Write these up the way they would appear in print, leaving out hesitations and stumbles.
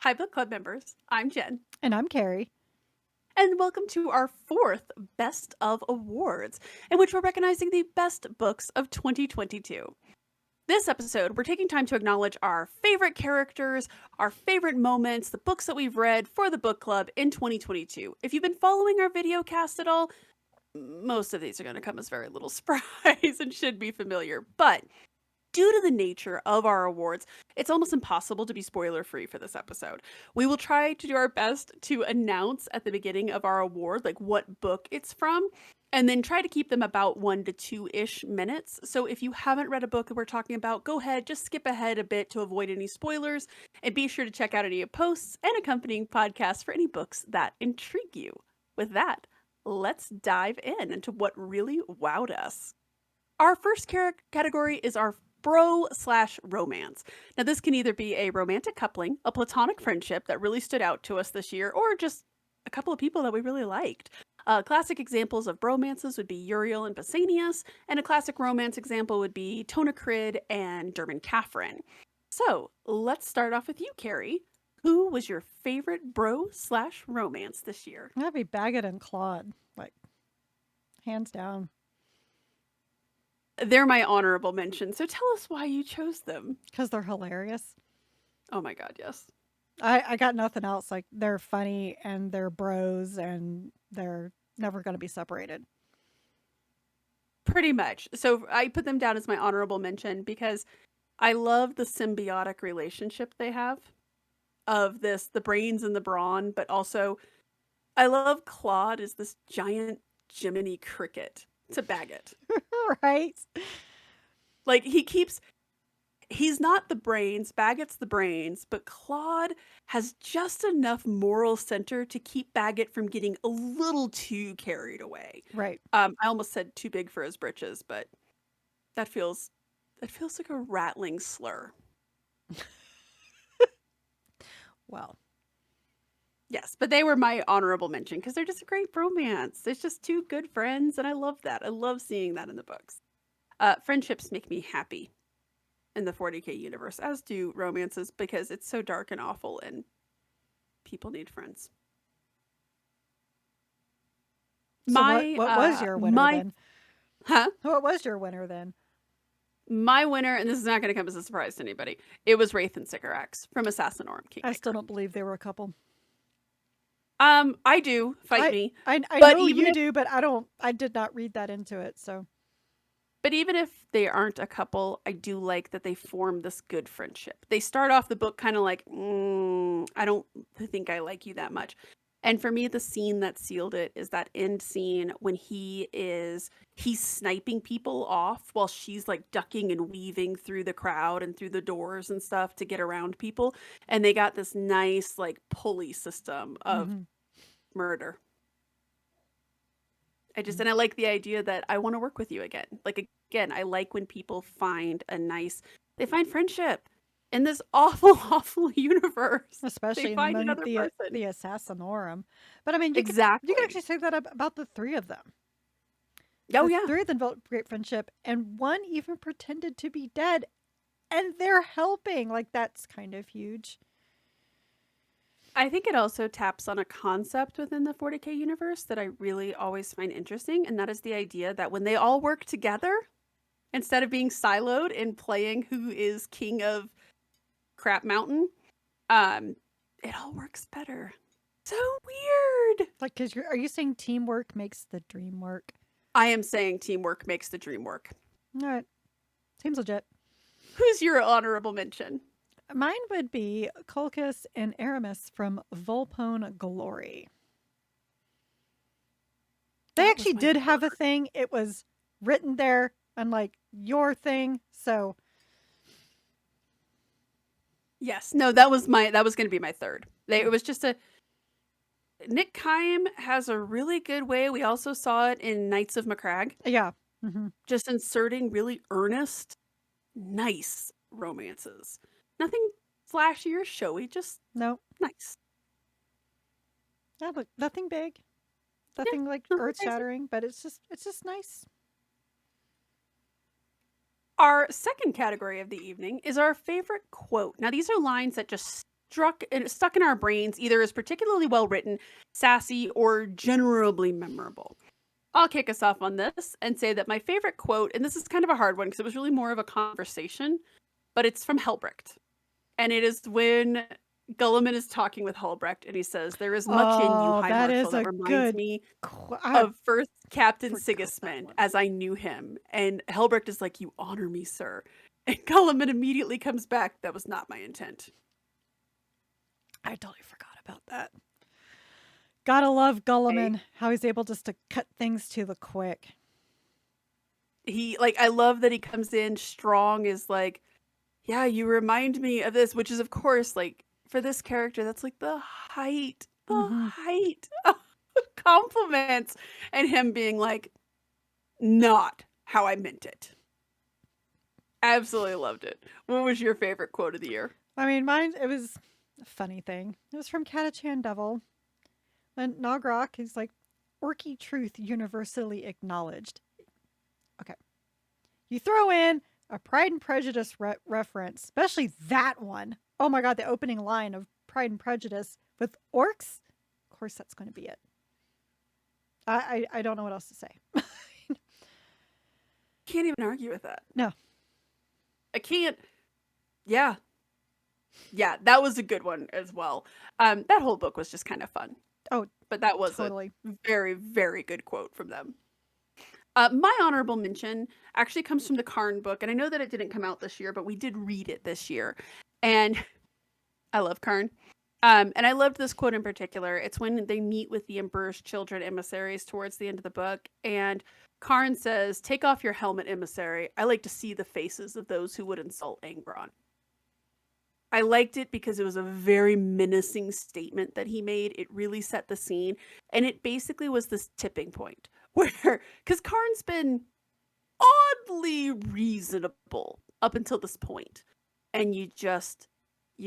Hi, book club members. I'm Jen, And I'm Carrie. and welcome to our fourth Best of Awards, in which we're recognizing the best books of 2022. This episode, we're taking time to acknowledge our favorite characters, our favorite moments, the books that we've read for the book club in 2022. If you've been following our video cast at all, most of these are going to come as very little surprise and should be familiar. But due to the nature of our awards, it's almost impossible to be spoiler free for this episode. We will try to do our best to announce at the beginning of our award, like what book it's from, and then try to keep them about 1 to 2-ish minutes. So if you haven't read a book that we're talking about, go ahead, just skip ahead a bit to avoid any spoilers, and be sure to check out any posts and accompanying podcasts for any books that intrigue you. With that, let's dive in into what really wowed us. Our first category is our bro/romance. Now, this can either be a romantic coupling, a platonic friendship that really stood out to us this year, or just a couple of people that we really liked. Classic examples of bromances would be Uriel and Basanius, and a classic romance example would be Tonacrid and Dermot Catherine. So let's start off with you, Carrie. Who was your favorite bro/romance this year? That'd be Baggett and Claude, like hands down, They're my honorable mention. So tell us why you chose them. because they're hilarious. Oh my God, yes. I got nothing else. Like they're funny and they're bros and they're never going to be separated. Pretty much. So I put them down as my honorable mention because I love the symbiotic relationship they have of the brains and the brawn, but also I love Claude as this giant Jiminy cricket to Baggett. Right? Like he's not the brains, Baggett's the brains, but Claude has just enough moral center to keep Baggett from getting a little too carried away. Right. I almost said too big for his britches, but that feels that feels like a rattling slur. Well, Yes, but they were my honorable mention because they're just a great romance. It's just two good friends, and I love that. I love seeing that in the books. Friendships make me happy in the 40k universe, as do romances, because it's so dark and awful, and people need friends. so what My what was your winner my then? huh What was your winner then? my winner, and this is not going to come as a surprise to anybody. It was Wraith and Sycorax from Assassinorum I still Kingmaker. don't believe they were a couple. I do fight I me, I but know even you if do, but I don't. I did not read that into it. So But even if they aren't a couple, I do like that they form this good friendship. They start off the book kind of like, I don't think I like you that much. And for me, the scene that sealed it is that end scene when he's sniping people off while she's like ducking and weaving through the crowd and through the doors and stuff to get around people. And they got this nice like pulley system of hmm murder. And I like the idea that I want to work with you again. Like again, I like when people they find friendship in this awful, awful universe. They especially find among another person. the Assassinorum. But I mean, you could Exactly. actually say that about the three of them. Oh The yeah. three of them developed great friendship, and one even pretended to be dead, and they're helping. Like that's kind of huge. I think it also taps on a concept within the 40k universe that I really always find interesting, and that is the idea that when they all work together, instead of being siloed and playing who is king of Crap Mountain, um, it all works better. So weird. Like, because are you saying teamwork makes the dream work? I am saying teamwork makes the dream work. All right, seems legit. Who's your honorable mention? Mine would be Colchis and Aramis from Volpone Glory. They That was actually my did have a third. thing. It was written there, unlike your thing. So Yes, no, that was going to be my third. It was just a Nick Kime has a really good way. We also saw it in Knights of Macragge, yeah, hmm just inserting really earnest, nice romances. Nothing flashy or showy, just no, nice. nothing big, Yeah, nothing like nothing earth crazy. shattering, but it's just nice. Our second category of the evening is our favorite quote. Now, these are lines that just stuck in our brains either as particularly well written, sassy, or generally memorable. I'll kick us off on this and say that my favorite quote, and this is kind of a hard one because it was really more of a conversation, but it's from Helbrecht. And it is when Gulliman is talking with Hulbrecht and he says, "There is much in you, Oh, High that Marshal, is that a reminds good. me I of first Captain forgot that Sigismund one. as I knew him." And Helbrecht is like, "You honor me, sir." And Gulliman immediately comes back, "That was not my intent." I totally forgot about that. Gotta love Hey, Gulliman, how he's able just to cut things to the quick. I love that he comes in strong, is like, "Yeah, you remind me of this," which is, of course, like, for this character, that's like the Mm-hmm. height of compliments. And him being like, "Not how I meant it." Absolutely loved it. What was your favorite quote of the year? I mean, mine, it was a funny thing. It was from Catachan Devil. And Nogrok is like, Orky truth universally acknowledged. Okay. You throw in a Pride and Prejudice reference, especially that one. Oh my god, the opening line of Pride and Prejudice with orcs. Of course, that's going to be it. I don't know what else to say. Can't even argue with that. No. I can't. Yeah. Yeah, that was a good one as well. That whole book was just kind of fun. Oh, But that was totally. a very, very good quote from them. My honorable mention actually comes from the Karn book, and I know that it didn't come out this year, but we did read it this year. And I love Karn. And I loved this quote in particular. It's when they meet with the Emperor's children emissaries towards the end of the book, and Karn says, "Take off your helmet, emissary. I like to see the faces of those who would insult Angron." I liked it because it was a very menacing statement that he made. It really set the scene, and it basically was this tipping point where, because Karn's been oddly reasonable up until this point, and you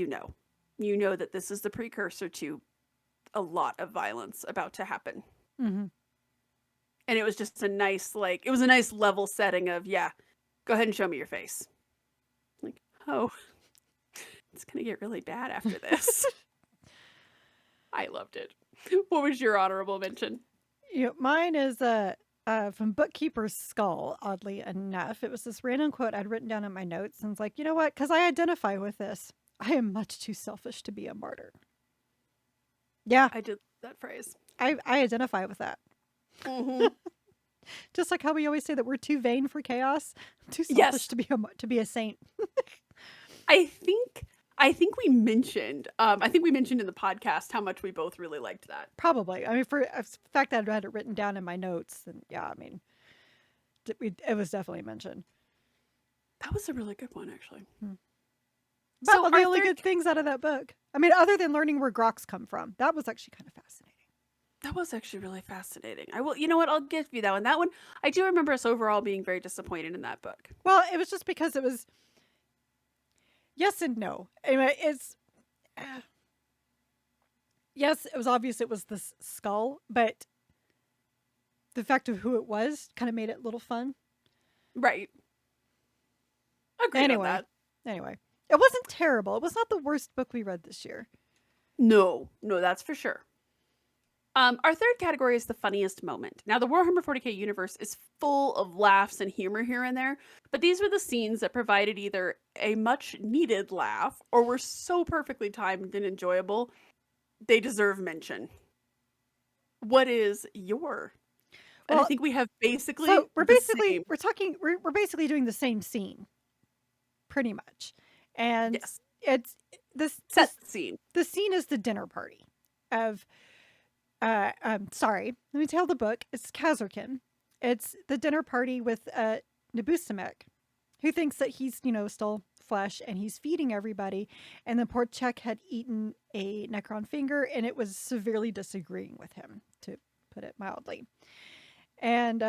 know, that this is the precursor to a lot of violence about to happen. Mm-hmm. And it was just a nice, like, it was a nice level setting of, yeah, go ahead and show me your face. Like, oh, it's going to get really bad after this. I loved it. What was your honorable mention? Mine is from Bookkeeper's Skull, oddly enough. It was this random quote I'd written down in my notes, and it's like, you know what? Because I identify with this. I am much too selfish to be a martyr. Yeah, I did that phrase. I identify with that. Mm-hmm. Just like how we always say that we're too vain for chaos, too selfish Yes. to be a saint. I think we mentioned in the podcast how much we both really liked that. Probably. I mean, for the fact that I had it written down in my notes, and yeah, I mean, it was definitely mentioned. That was a really good one, actually. But So the only good things out of that book, I mean, other than learning where Groks come from, that was actually kind of fascinating. that was actually really fascinating. I will, you know what? I'll give you that one. That one, I do remember us overall being very disappointed in that book. Well, it was just because it was yes and no. Anyway, it's yes, it was obvious it was this skull, but the fact of who it was kind of made it a little fun. Right. Agreed on that. Anyway, it wasn't terrible. It was not the worst book we read this year. No, that's for sure. Our third category is the funniest moment. Now, the Warhammer 40k universe is full of laughs and humor here and there, but these were the scenes that provided either a much needed laugh or were so perfectly timed and enjoyable, they deserve mention. What is your? And I think we have basically so we're the basically same. we're basically doing the same scene, pretty much, and Yes, it's set the scene. the scene is the dinner party of sorry, let me tell the book. It's Kazurkin. It's the dinner party with Nebusimek, who thinks that he's, still flesh and he's feeding everybody. And the poor Czech had eaten a Necron finger and it was severely disagreeing with him, to put it mildly. And,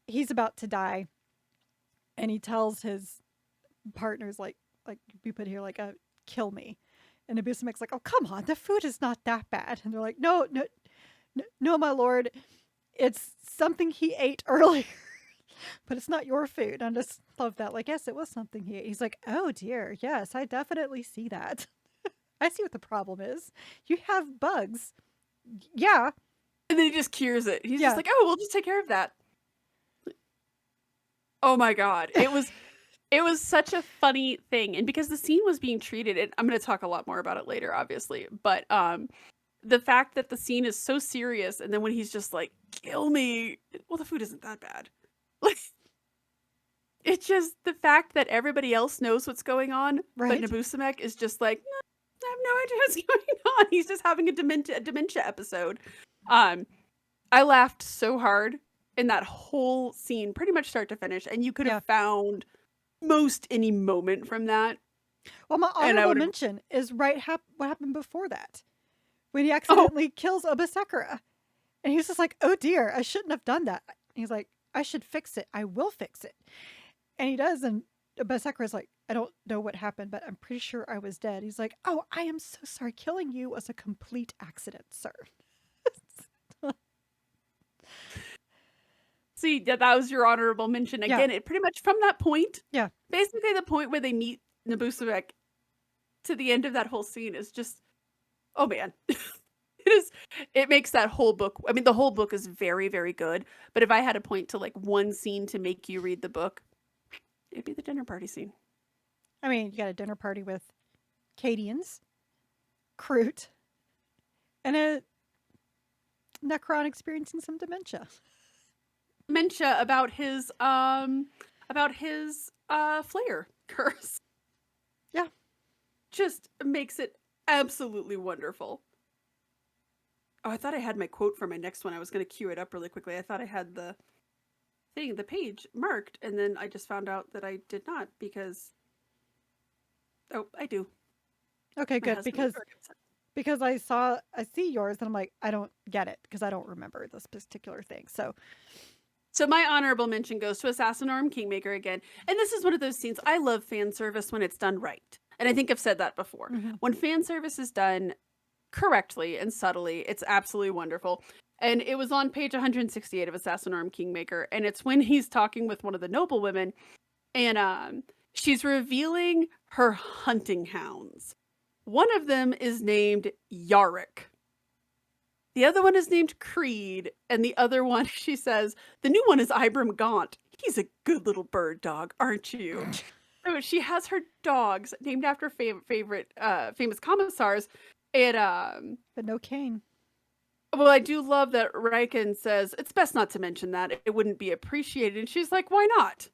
he's about to die and he tells his partners, like we put here, like, kill me. And Abusamek's like, oh, come on, the food is not that bad. And they're like, no, my lord. It's something he ate earlier. But it's not your food. I just love that. Like, yes, it was something he ate. He's like, oh dear, yes, I definitely see that. I see what the problem is. You have bugs. Yeah, And then he just cures it. He's just yeah, like, oh, we'll just take care of that. Oh my God. It was such a funny thing. And because the scene was being treated, and I'm going to talk a lot more about it later, obviously, but the fact that the scene is so serious, and then when he's just like, kill me, well, the food isn't that bad. Like, it's just the fact that everybody else knows what's going on, but right. Nabusamek is just like, I have no idea what's going on. He's just having a dementia episode. Um, I laughed so hard in that whole scene, pretty much start to finish, and you could have Yeah. found most any moment from that, Well, my and I honorable would have. mention is what happened before that when he Oh, accidentally kills Obasakura. And he's just like, oh dear, I shouldn't have done that. And he's like, I should fix it. I will fix it. And he does. And Obasakura's like, I don't know what happened, but I'm pretty sure I was dead. He's like, oh, I am so sorry. Killing you was a complete accident, sir. see, that was your honorable mention Yeah. again. It pretty much from that point, Yeah. basically the point where they meet Nabusamek to the end of that whole scene is just, oh man. It is, it makes that whole book, I mean, the whole book is very, very good, but if I had to point to like one scene to make you read the book, it'd be the dinner party scene. I mean, you got a dinner party with Cadians, Kroot, and a Necron experiencing some dementia. Dementia about his flare curse. Yeah. Just makes it absolutely wonderful. Oh, I thought I had my quote for my next one. I was going to cue it up really quickly. I thought I had the page marked, and then I just found out that I did not because, oh, I do. Okay, My good. husband was Because I see yours and I'm like, I don't get it because I don't remember this particular thing. So my honorable mention goes to Assassinorum Kingmaker again. And this is one of those scenes, I love fan service when it's done right. And I think I've said that before. Mhm. When fan service is done correctly and subtly, it's absolutely wonderful. And it was on page 168 of Assassinorum Kingmaker. And it's when he's talking with one of the noblewomen. And she's revealing her hunting hounds. One of them is named Yarick. The other one is named Creed, and the other one, she says, the new one is Ibram Gaunt. He's a good little bird dog, aren't you? So she has her dogs named after famous commissars, and But no Kane. well, I do love that Riken says it's best not to mention that it wouldn't be appreciated, and she's like, why not?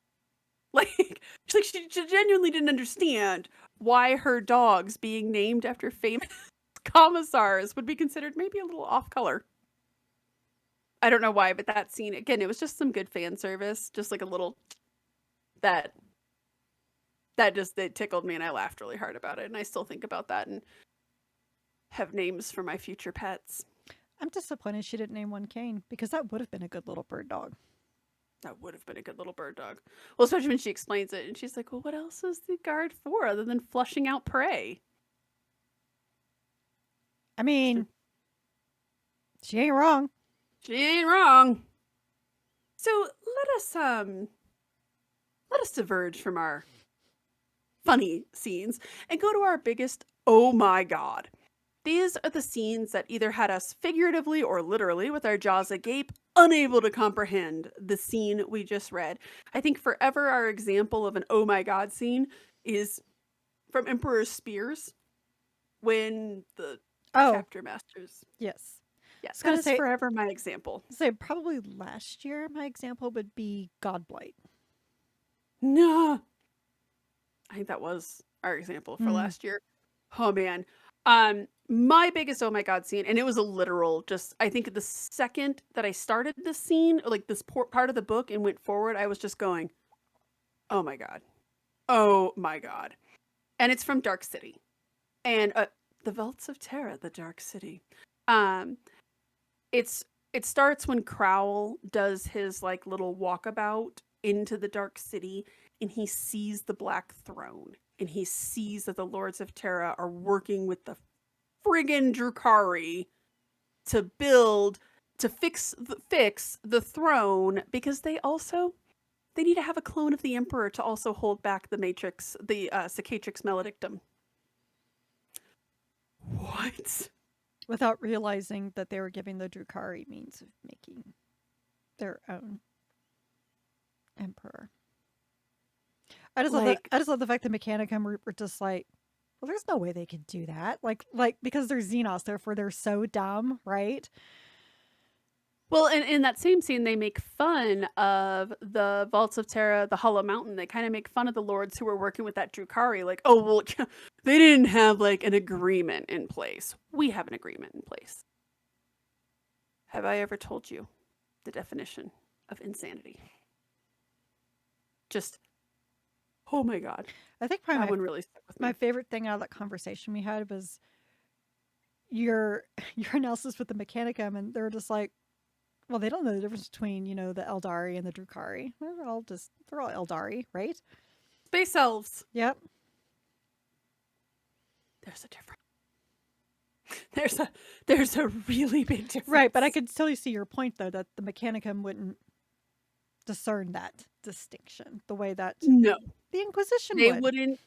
Like, she's like she genuinely didn't understand why her dogs being named after famous commissars would be considered maybe a little off color. I don't know why, but that scene again, it was just some good fan service, just like a little that just it tickled me and I laughed really hard about it. And I still think about that and have names for my future pets. I'm disappointed she didn't name one Kane because that would have been a good little bird dog. That would have been a good little bird dog. Well, especially when she explains it and she's like, well, what else is the guard for other than flushing out prey? I mean, she ain't wrong. She ain't wrong. So let us diverge from our funny scenes and go to our biggest oh my god. These are the scenes that either had us figuratively or literally with our jaws agape, unable to comprehend the scene we just read. I think forever our example of an oh my god scene is from Emperor Spears when the chapter masters. Yes. Yes, I was that is forever my example. Say probably last year my example would be Godblight. No. I think that was our example for last year. Oh man. My biggest oh my god scene, and it was a literal just I think the second that I started this scene, or like this part of the book and went forward, I was just going, oh my god. Oh my god. And it's from Dark City. And the Vaults of Terra, the Dark City. It starts when Crowl does his like little walkabout into the Dark City and he sees the Black Throne and he sees that the Lords of Terra are working with the friggin' Drukhari to fix the throne because they also They need to have a clone of the Emperor to also hold back the Matrix, the Cicatrix Maledictum. What? Without realizing that they were giving the Drukhari means of making their own emperor. I just love the fact that Mechanicum were just like, well, there's no way they could do that. Like because they're Xenos, therefore they're so dumb, right? Well, in that same scene, they make fun of the Vaults of Terra, the Hollow Mountain. They kind of make fun of the lords who were working with that Drukhari. Like, oh, well, they didn't have, like, an agreement in place. We have an agreement in place. Have I ever told you the definition of insanity? Just, oh my God. I think probably that one really stuck with me. My favorite thing out of that conversation we had was your analysis with the Mechanicum, and they're just like, well, they don't know the difference between, the Eldari and the Drukhari. They're all Eldari, right? Space elves. Yep. There's a difference. There's a really big difference. Right, but I could totally see your point, though, that the Mechanicum wouldn't discern that distinction the way that no, the Inquisition would.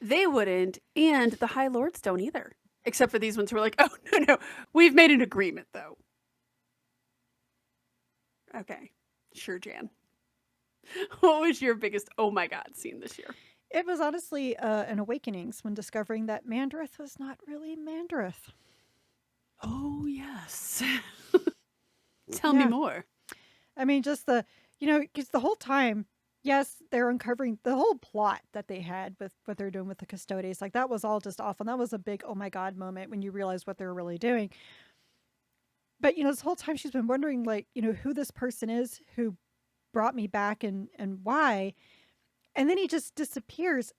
They wouldn't, and the High Lords don't either. Except for these ones who are like, oh, no, we've made an agreement, though. Okay. Sure, Jan. What was your biggest oh my God scene this year? It was honestly an awakenings when discovering that Mandareth was not really Mandareth. Oh, yes. Tell me more. I mean, just because the whole time, yes, they're uncovering the whole plot that they had with what they're doing with the Custodes. Like, that was all just awful. And that was a big oh my God moment when you realize what they're really doing. But, this whole time she's been wondering, like, who this person is who brought me back and why. And then he just disappears.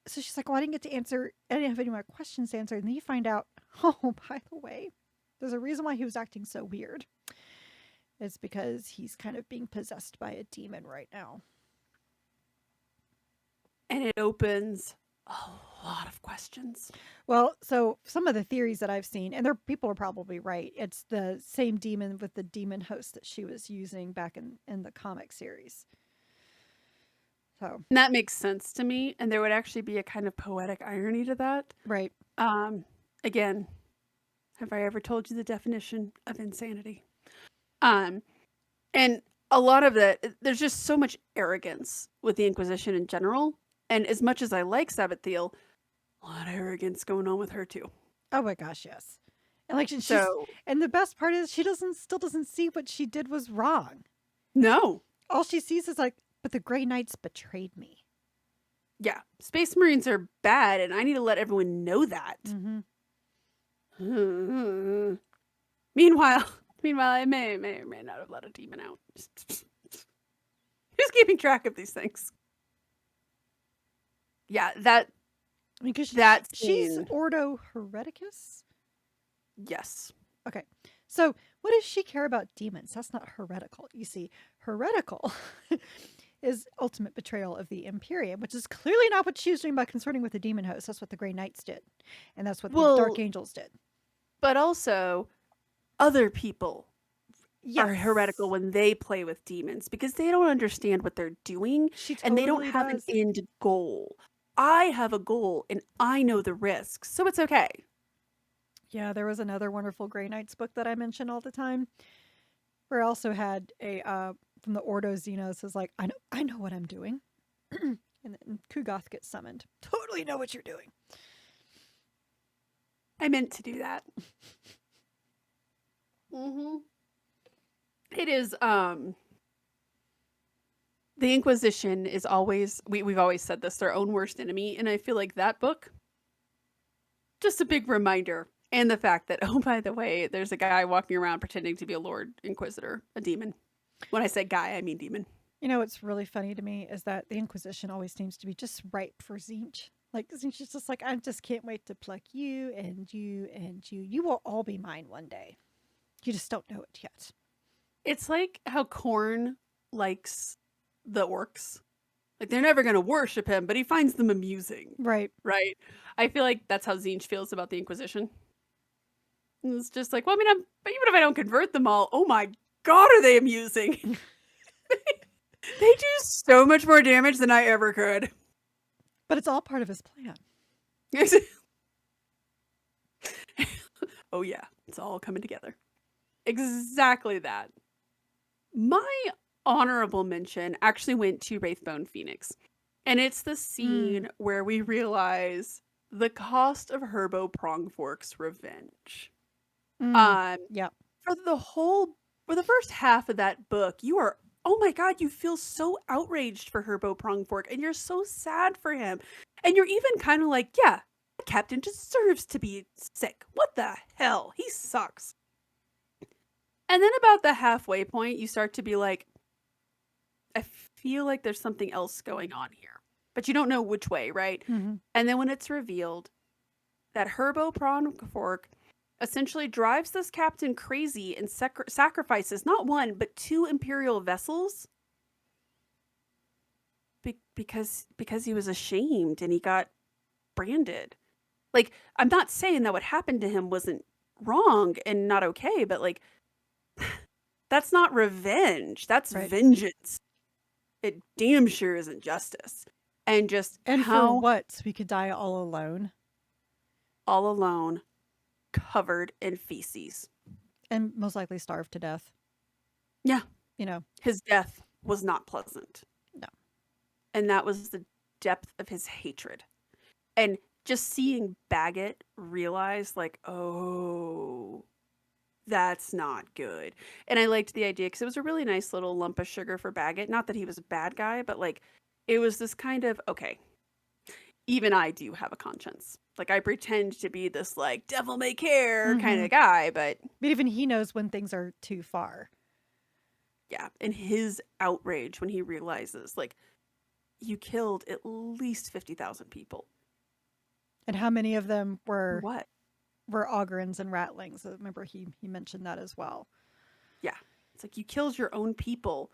So she's like, well, I didn't have any more questions to answer. And then you find out, oh, by the way, there's a reason why he was acting so weird. It's because he's kind of being possessed by a demon right now. And it opens a lot of questions. Well, so some of the theories that I've seen, and people are probably right, it's the same demon with the demon host that she was using back in the comic series. So and that makes sense to me, and there would actually be a kind of poetic irony to that. Right. Again, have I ever told you the definition of insanity? And a lot of that, there's just so much arrogance with the Inquisition in general. And as much as I like Sabathiel, a lot of arrogance going on with her too. Oh my gosh, yes. And like and the best part is she still doesn't see what she did was wrong. No. All she sees is like, but the Grey Knights betrayed me. Yeah. Space Marines are bad, and I need to let everyone know that. Mm-hmm. Meanwhile, I may or may not have let a demon out. Who's keeping track of these things? Yeah, because she's Ordo Hereticus? Yes. Okay. So what does she care about demons? That's not heretical. You see, heretical is ultimate betrayal of the Imperium, which is clearly not what she was doing by consorting with the demon host. That's what the Grey Knights did. And that's what the Dark Angels did. But also, other people are heretical when they play with demons because they don't understand what they're doing and they don't have an end goal. I have a goal and I know the risks, so it's okay. Yeah, there was another wonderful Grey Knights book that I mention all the time, where I also had a from the Ordo Xenos is like, I know what I'm doing, and then Kugoth gets summoned. Totally know what you're doing. I meant to do that. It is the Inquisition is always we've always said this, their own worst enemy, and I feel like that book just a big reminder. And the fact that, oh, by the way, there's a guy walking around pretending to be a Lord Inquisitor, a demon. When I say guy, I mean demon. What's really funny to me is that the Inquisition always seems to be just ripe for Tzeentch. Like, Tzeentch is just like, I just can't wait to pluck you and you and you. You will all be mine one day. You just don't know it yet. It's like how Korn likes the orcs. Like, they're never going to worship him, but he finds them amusing. Right. Right? I feel like that's how Tzeentch feels about the Inquisition. It's just like, well, I mean, but even if I don't convert them all, oh my God, are they amusing? They do so much more damage than I ever could. But it's all part of his plan. Oh yeah, it's all coming together. Exactly that. My honorable mention actually went to Wraithbone Phoenix. And it's the scene where we realize the cost of Herbo Prongfork's revenge. Um, Yeah. for the first half of that book, you are, oh my god, you feel so outraged for Herbo Prongfork, and you're so sad for him. And you're even kind of like, yeah, the captain deserves to be sick. What the hell? He sucks. And then about the halfway point, you start to be like, I feel like there's something else going on here. But you don't know which way, right? Mm-hmm. And then when it's revealed that Herbo Prongfork essentially drives this captain crazy and sacrifices not one, but two Imperial vessels because he was ashamed and he got branded. Like, I'm not saying that what happened to him wasn't wrong and not okay, but like, that's not revenge. That's Right. vengeance. It damn sure isn't justice. And just And for how what? So we could die all alone all alone, covered in feces. and most likely starve to death. Yeah. You know. His death was not pleasant. No. And that was the depth of his hatred. And just seeing Baggett realize, like, oh, that's not good. And I liked the idea because it was a really nice little lump of sugar for Baggett. Not that he was a bad guy, but like, it was this kind of, okay, even I do have a conscience. Like, I pretend to be this, like, devil may care kind of guy, but even he knows when things are too far. yeah. And his outrage when he realizes, like, you killed at least 50,000 people. And how many of them were What? were Ogrins and Ratlings? I remember he mentioned that as well. Yeah. It's like you killed your own people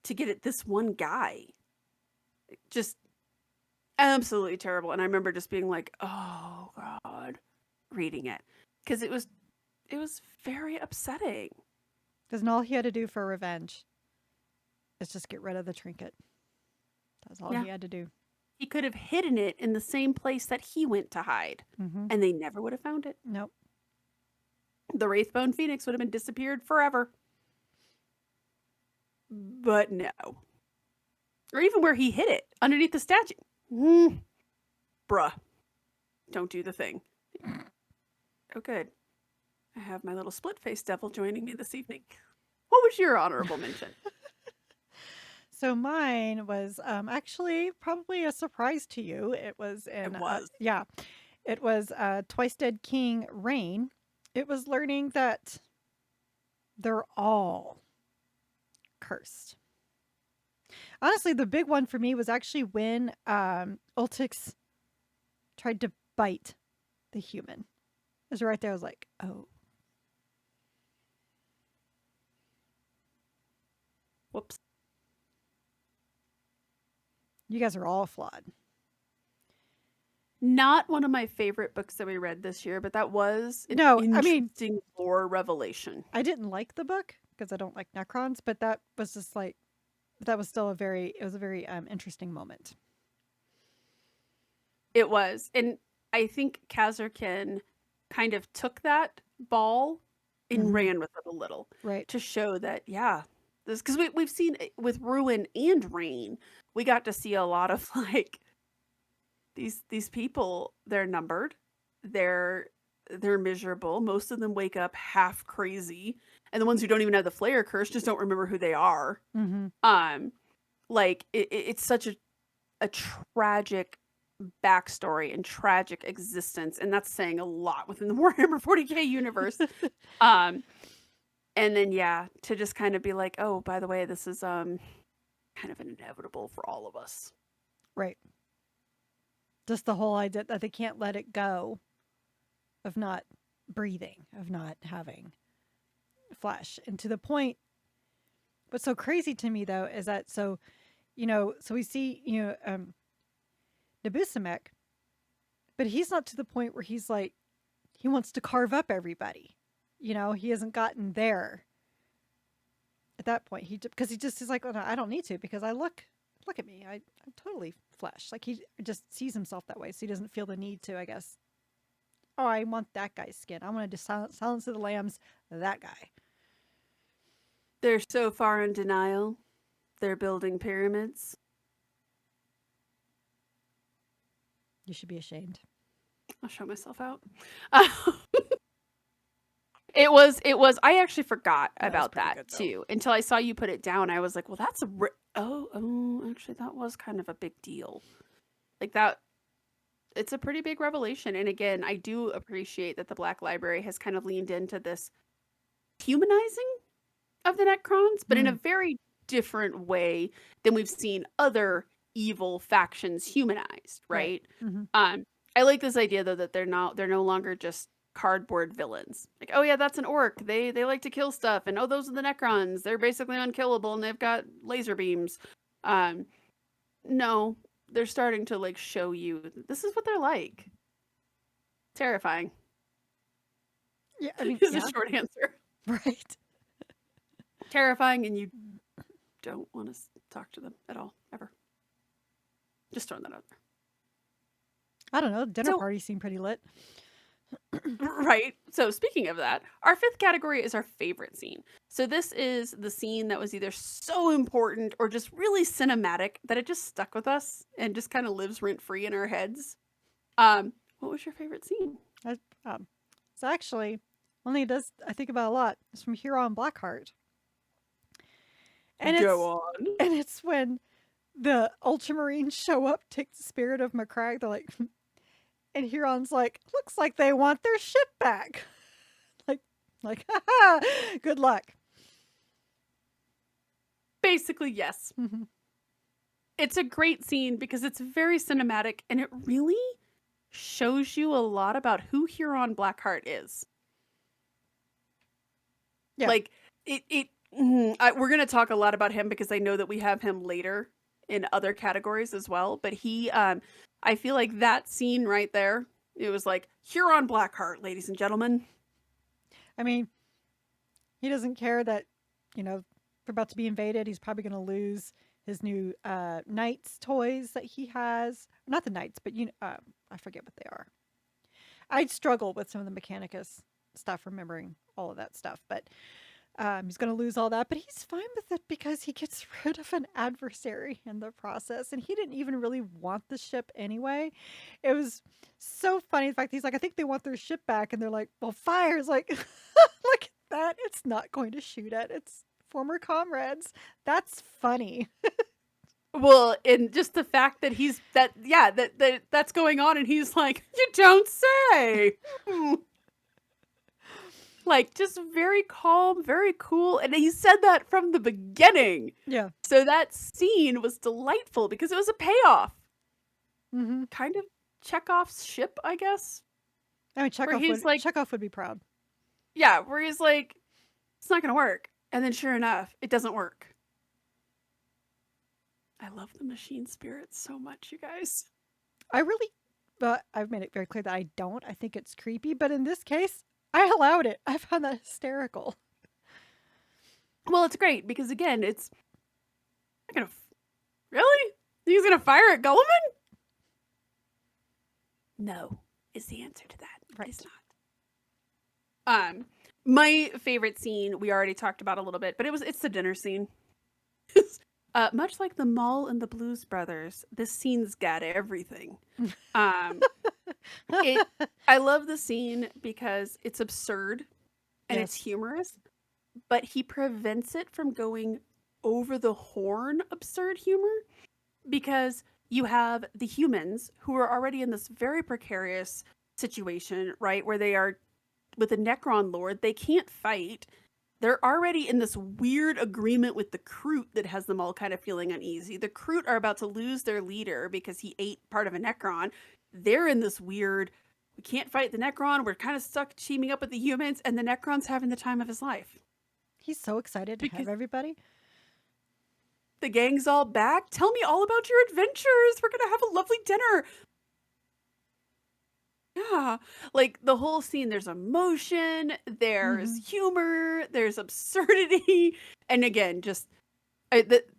to get at this one guy. Just absolutely terrible. And I remember just being like, oh God, reading it. Because it was very upsetting. Because all he had to do for revenge is just get rid of the trinket. That's all he had to do. He could have hidden it in the same place that he went to hide. And they never would have found it. Nope. The Wraithbone Phoenix would have been disappeared forever. But no. Or even where he hid it, underneath the statue. Bruh. Don't do the thing. Oh, good. I have my little split-faced devil joining me this evening. What was your honorable mention? So mine was actually probably a surprise to you. It was in It was. it was Twice Dead King Rain. It was learning that they're all cursed. Honestly, the big one for me was actually when Ultix tried to bite the human. It was right there. I was like, oh. Whoops. You guys are all flawed. Not one of my favorite books that we read this year, but that was an interesting lore revelation. I didn't like the book because I don't like Necrons, but that was just like, that was still a very interesting moment. It was. And I think Kazurkin kind of took that ball and ran with it a little. Right. To show that, yeah, this, because we've seen with Ruin and Rain, we got to see a lot of like these people, they're numbered, they're miserable. Most of them wake up half crazy, and the ones who don't even have the Flayer curse just don't remember who they are. Like it's such a tragic backstory and tragic existence, and that's saying a lot within the Warhammer 40k universe. And then to just kind of be like, oh, by the way, this is kind of inevitable for all of us. Right. Just the whole idea that they can't let it go of not breathing, of not having flesh. And to the point, what's so crazy to me though is that so we see, Nebusimek, but he's not to the point where he's like, he wants to carve up everybody. He hasn't gotten there. at that point, because he just is like, oh, no, I don't need to because look at me. I'm totally flesh. Like he just sees himself that way. So he doesn't feel the need to, I guess. Oh, I want that guy's skin. I want to silence of the lambs, that guy. They're so far in denial. They're building pyramids. You should be ashamed. I'll show myself out. It was. I actually forgot about that good, too until I saw you put it down. I was like, well, that's actually, that was kind of a big deal. Like that, it's a pretty big revelation. And again, I do appreciate that the Black Library has kind of leaned into this humanizing of the Necrons, but in a very different way than we've seen other evil factions humanized, right? Mm-hmm. I like this idea though that they're no longer just cardboard villains. Like, oh yeah, that's an orc. They like to kill stuff, and oh, those are the Necrons. They're basically unkillable and they've got laser beams. No, they're starting to like show you this is what they're like. Terrifying. Yeah, I mean, is a short answer. Right. Terrifying, and you don't want to talk to them at all, ever. Just throwing that out there. I don't know. Dinner parties seem pretty lit. Right. So speaking of that, our fifth category is our favorite scene. So this is the scene that was either so important or just really cinematic that it just stuck with us and just kind of lives rent-free in our heads. What was your favorite scene? It's actually one thing it does I think about a lot. It's from Huron Blackheart. And it's when the Ultramarines show up, take the spirit of Macragge. They're like, and Huron's like, looks like they want their ship back. like, haha, good luck. Basically, yes. Mm-hmm. It's a great scene because it's very cinematic and it really shows you a lot about who Huron Blackheart is. Yeah. Like, we're going to talk a lot about him because I know that we have him later in other categories as well. But I feel like that scene right there, it was like Huron Blackheart, ladies and gentlemen. I mean, he doesn't care that, we're about to be invaded. He's probably going to lose his new Knights toys that he has. Not the Knights, but I forget what they are. I'd struggle with some of the Mechanicus stuff, remembering all of that stuff. But he's going to lose all that. But he's fine with it because he gets rid of an adversary in the process. And he didn't even really want the ship anyway. It was so funny. In fact, he's like, I think they want their ship back. And they're like, well, fire's like, look at that. It's not going to shoot at its former comrades. That's funny. Well, and just the fact that that's going on, and he's like, you don't say. Like, just very calm, very cool. And he said that from the beginning. Yeah. So that scene was delightful because it was a payoff. Mm-hmm. Kind of Chekhov's ship, I guess. I mean, Chekhov would be proud. Yeah, where he's like, it's not going to work. And then sure enough, it doesn't work. I love the machine spirits so much, you guys. I've made it very clear that I don't. I think it's creepy. But in this case, I allowed it. I found that hysterical. Well, it's great because, again, it's... Really? He's going to fire at Gulliman? No, is the answer to that. Right. It's not. My favorite scene, we already talked about a little bit, but it's the dinner scene. Much like the Mall and the Blues Brothers, this scene's got everything. I love the scene because it's absurd and it's humorous, but he prevents it from going over the horn absurd humor because you have the humans who are already in this very precarious situation, right? Where they are with the Necron Lord, they can't fight. They're already in this weird agreement with the Kroot that has them all kind of feeling uneasy. The Kroot are about to lose their leader because he ate part of a Necron. They're in this weird, we can't fight the Necron. We're kind of stuck teaming up with the humans, and the Necron's having the time of his life. He's so excited to have everybody. The gang's all back. Tell me all about your adventures. We're going to have a lovely dinner. Yeah, like the whole scene, there's emotion, there's Hmm. humor, there's absurdity, and again, just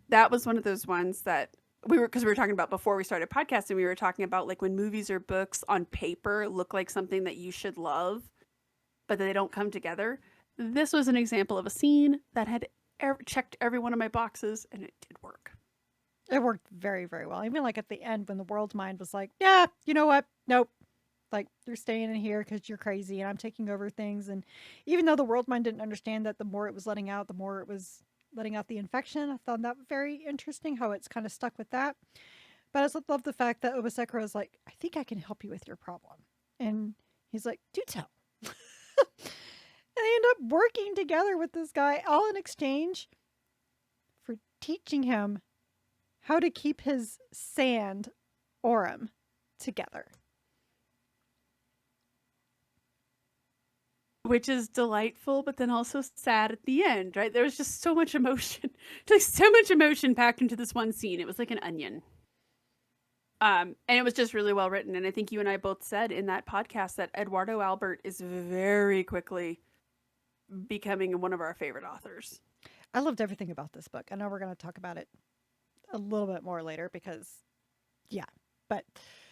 that was one of those ones that because we were talking about before we started podcasting, we were talking about like when movies or books on paper look like something that you should love, but they don't come together. This was an example of a scene that had checked every one of my boxes, and it did work. It worked very, very well. Even like at the end when the world mind was like, yeah, you know what? Nope. Like you're staying in here because you're crazy and I'm taking over things. And even though the world mind didn't understand that, the more it was letting out, the more it was letting out the infection. I found that very interesting how it's kind of stuck with that. But I also love the fact that Obaseki is like, I think I can help you with your problem. And he's like, do tell. And they end up working together with this guy, all in exchange for teaching him how to keep his sand Orem together. Which is delightful, but then also sad at the end, right? There was just so much emotion, like so much emotion packed into this one scene. It was like an onion. And it was just really well written. And I think you and I both said in that podcast that Eduardo Albert is very quickly becoming one of our favorite authors. I loved everything about this book. I know we're going to talk about it a little bit more later because, yeah, but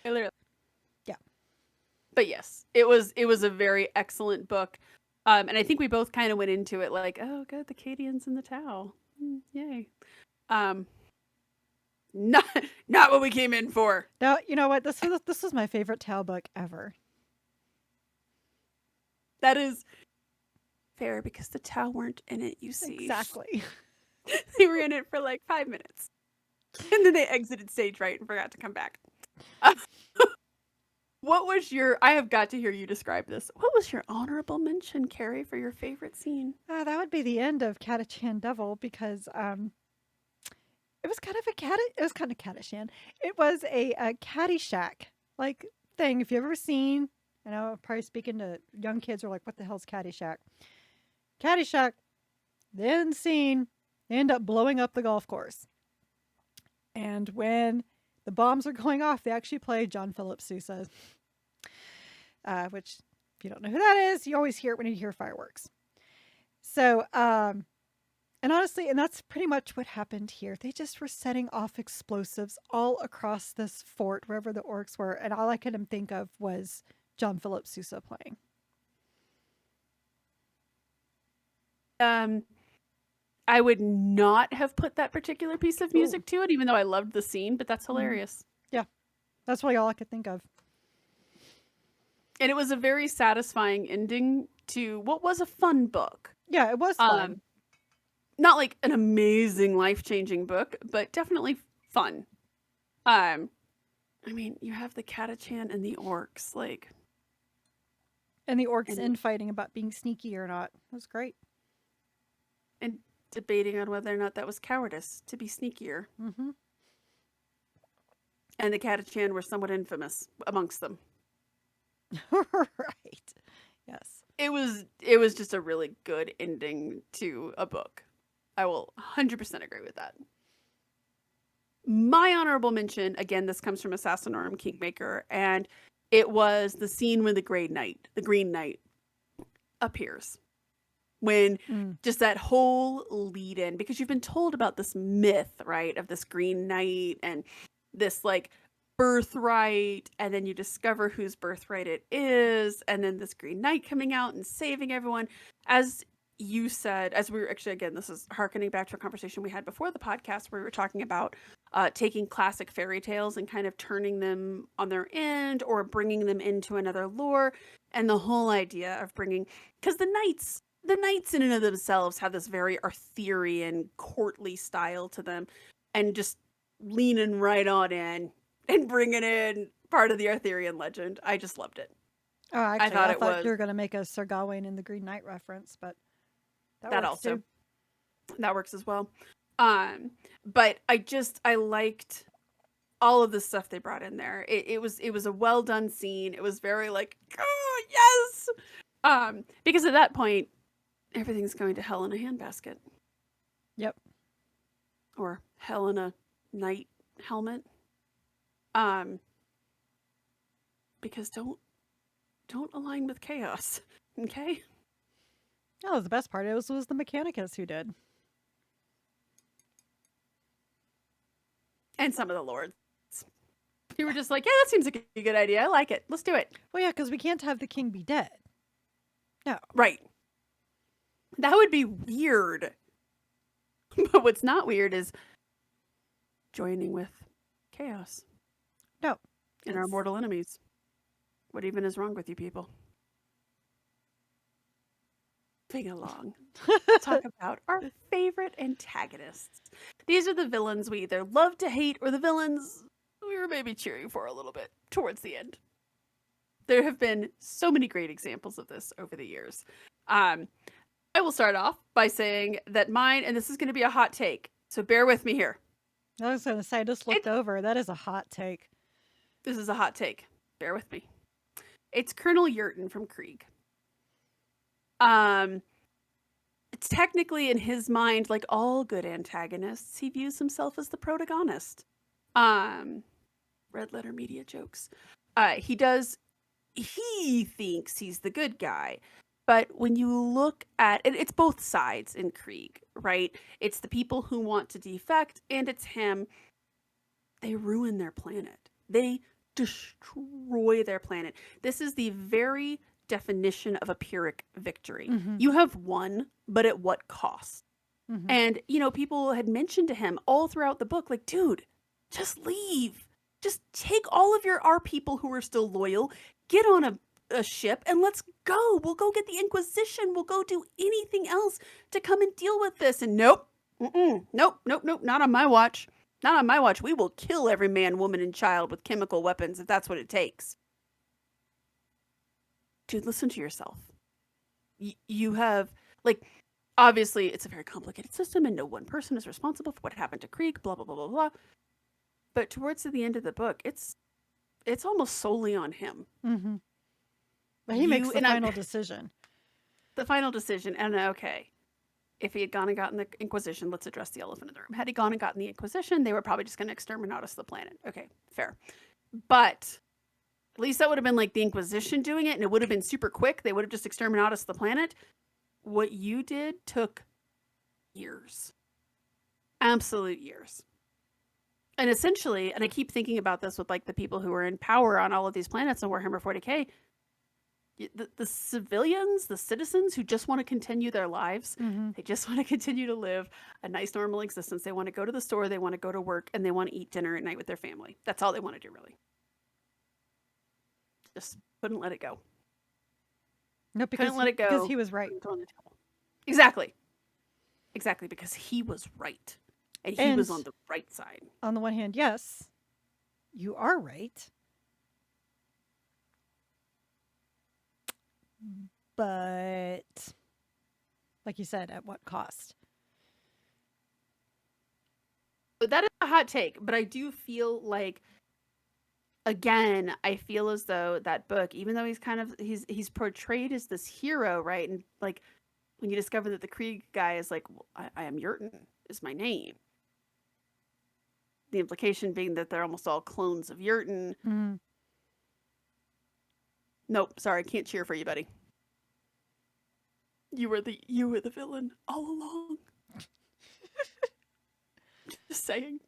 Literally. yeah. But yes, it was a very excellent book. And I think we both kind of went into it like, oh, good, the Cadians in the Tau. Yay. Um, not not what we came in for. Now, you know what? This was my favorite Tao book ever. That is fair because the Tau weren't in it, you see. Exactly. They were in it for like 5 minutes. And then they exited stage right and forgot to come back. Uh, what was your, I have got to hear you describe this. What was your honorable mention, Carrie, for your favorite scene? That would be the end of Catachan Devil because it was kind of it was kind of Catachan. It was a Caddyshack like thing. If you've ever seen, I know I'm probably speaking to young kids who are like, what the hell's Caddyshack? Caddyshack, the end scene, they end up blowing up the golf course. And when the bombs are going off, they actually play John Philip Sousa, which, if you don't know who that is, you always hear it when you hear fireworks. So, and honestly, and that's pretty much what happened here. They just were setting off explosives all across this fort, wherever the orcs were, and all I could think of was John Philip Sousa playing. Um, I would not have put that particular piece of music to it, even though I loved the scene, but that's hilarious. Yeah, that's really all I could think of. And it was a very satisfying ending to what was a fun book. Yeah, it was fun. Not like an amazing life-changing book, but definitely fun. I mean, you have the Catachan and the orcs, like, And the orcs and infighting about being sneaky or not. It was great. and debating on whether or not that was cowardice to be sneakier. Mm-hmm. And the Catachan were somewhat infamous amongst them. Right. Yes. It was just a really good ending to a book. I will 100% agree with that. My honorable mention, again, this comes from Assassinorum Kingmaker, and it was the scene when the Green Knight appears. When just that whole lead in, because you've been told about this myth, right, of this Green Knight and this like birthright, and then you discover whose birthright it is, and then this Green Knight coming out and saving everyone. As you said, as we were actually, again, this is harkening back to a conversation we had before the podcast where we were talking about taking classic fairy tales and kind of turning them on their end or bringing them into another lore, and the whole idea of bringing, because the knights in and of themselves have this very Arthurian courtly style to them, and just leaning right on in and bringing in part of the Arthurian legend. I just loved it. Oh, actually, I I it thought was you were going to make a Sir Gawain and the Green Knight reference, but that that works also too. that works as well. But I liked all of the stuff they brought in there. It was a well done scene. It was very like, oh yes. Because at that point, everything's going to hell in a handbasket. Yep. Or hell in a knight helmet. Because don't align with chaos. Okay? Oh, the best part was the Mechanicus who did. And some of the lords. You were just like, yeah, that seems like a good idea. I like it. Let's do it. Well, yeah, because we can't have the king be dead. No. Right. That would be weird. But what's not weird is joining with chaos. No. And our mortal enemies. What even is wrong with you people? Moving along. Let's talk about our favorite antagonists. These are the villains we either love to hate or the villains we were maybe cheering for a little bit towards the end. There have been so many great examples of this over the years. I will start off by saying that mine, and this is going to be a hot take, so bear with me here. I was going to say, I just looked over. That is a hot take. This is a hot take. Bear with me. It's Colonel Yurton from Krieg. It's technically in his mind, like all good antagonists, he views himself as the protagonist. Red letter media jokes. He thinks he's the good guy. But when you look at it, it's both sides in Krieg, right? It's the people who want to defect, and it's him. They ruin their planet. They destroy their planet. This is the very definition of a Pyrrhic victory. Mm-hmm. You have won, but at what cost? Mm-hmm. And, people had mentioned to him all throughout the book, like, dude, just leave. Just take all of our people who are still loyal, get on a ship, and let's go. We'll go get the Inquisition. We'll go do anything else to come and deal with this. And nope. Nope. Not on my watch. Not on my watch. We will kill every man, woman, and child with chemical weapons if that's what it takes. Dude, listen to yourself. You have, obviously, it's a very complicated system, and no one person is responsible for what happened to Krieg, blah, blah, blah, blah, blah. But towards the end of the book, it's almost solely on him. Mm-hmm. But he makes the final decision. The final decision, and okay. If he had gone and gotten the Inquisition, let's address the elephant in the room. Had he gone and gotten the Inquisition, they were probably just going to exterminate us the planet. Okay, fair. But at least that would have been like the Inquisition doing it, and it would have been super quick. They would have just exterminated us the planet. What you did took years. Absolute years. And essentially, and I keep thinking about this with the people who are in power on all of these planets in Warhammer 40k, the civilians, the citizens who just want to continue their lives, mm-hmm. They just want to continue to live a nice, normal existence. They want to go to the store, they want to go to work, and they want to eat dinner at night with their family. That's all they want to do, really. Just couldn't let it go. No, because because he was right. Exactly, because he was right, and he was on the right side. On the one hand, yes, you are right. But, like you said, at what cost? That is a hot take, but I do feel like, again, I feel as though that book, even though he's portrayed as this hero, right? And when you discover that the Krieg guy is like, well, I am Yurton, is my name. The implication being that they're almost all clones of Yurton. Mm-hmm. Nope, sorry, can't cheer for you, buddy. You were the villain all along. Just saying.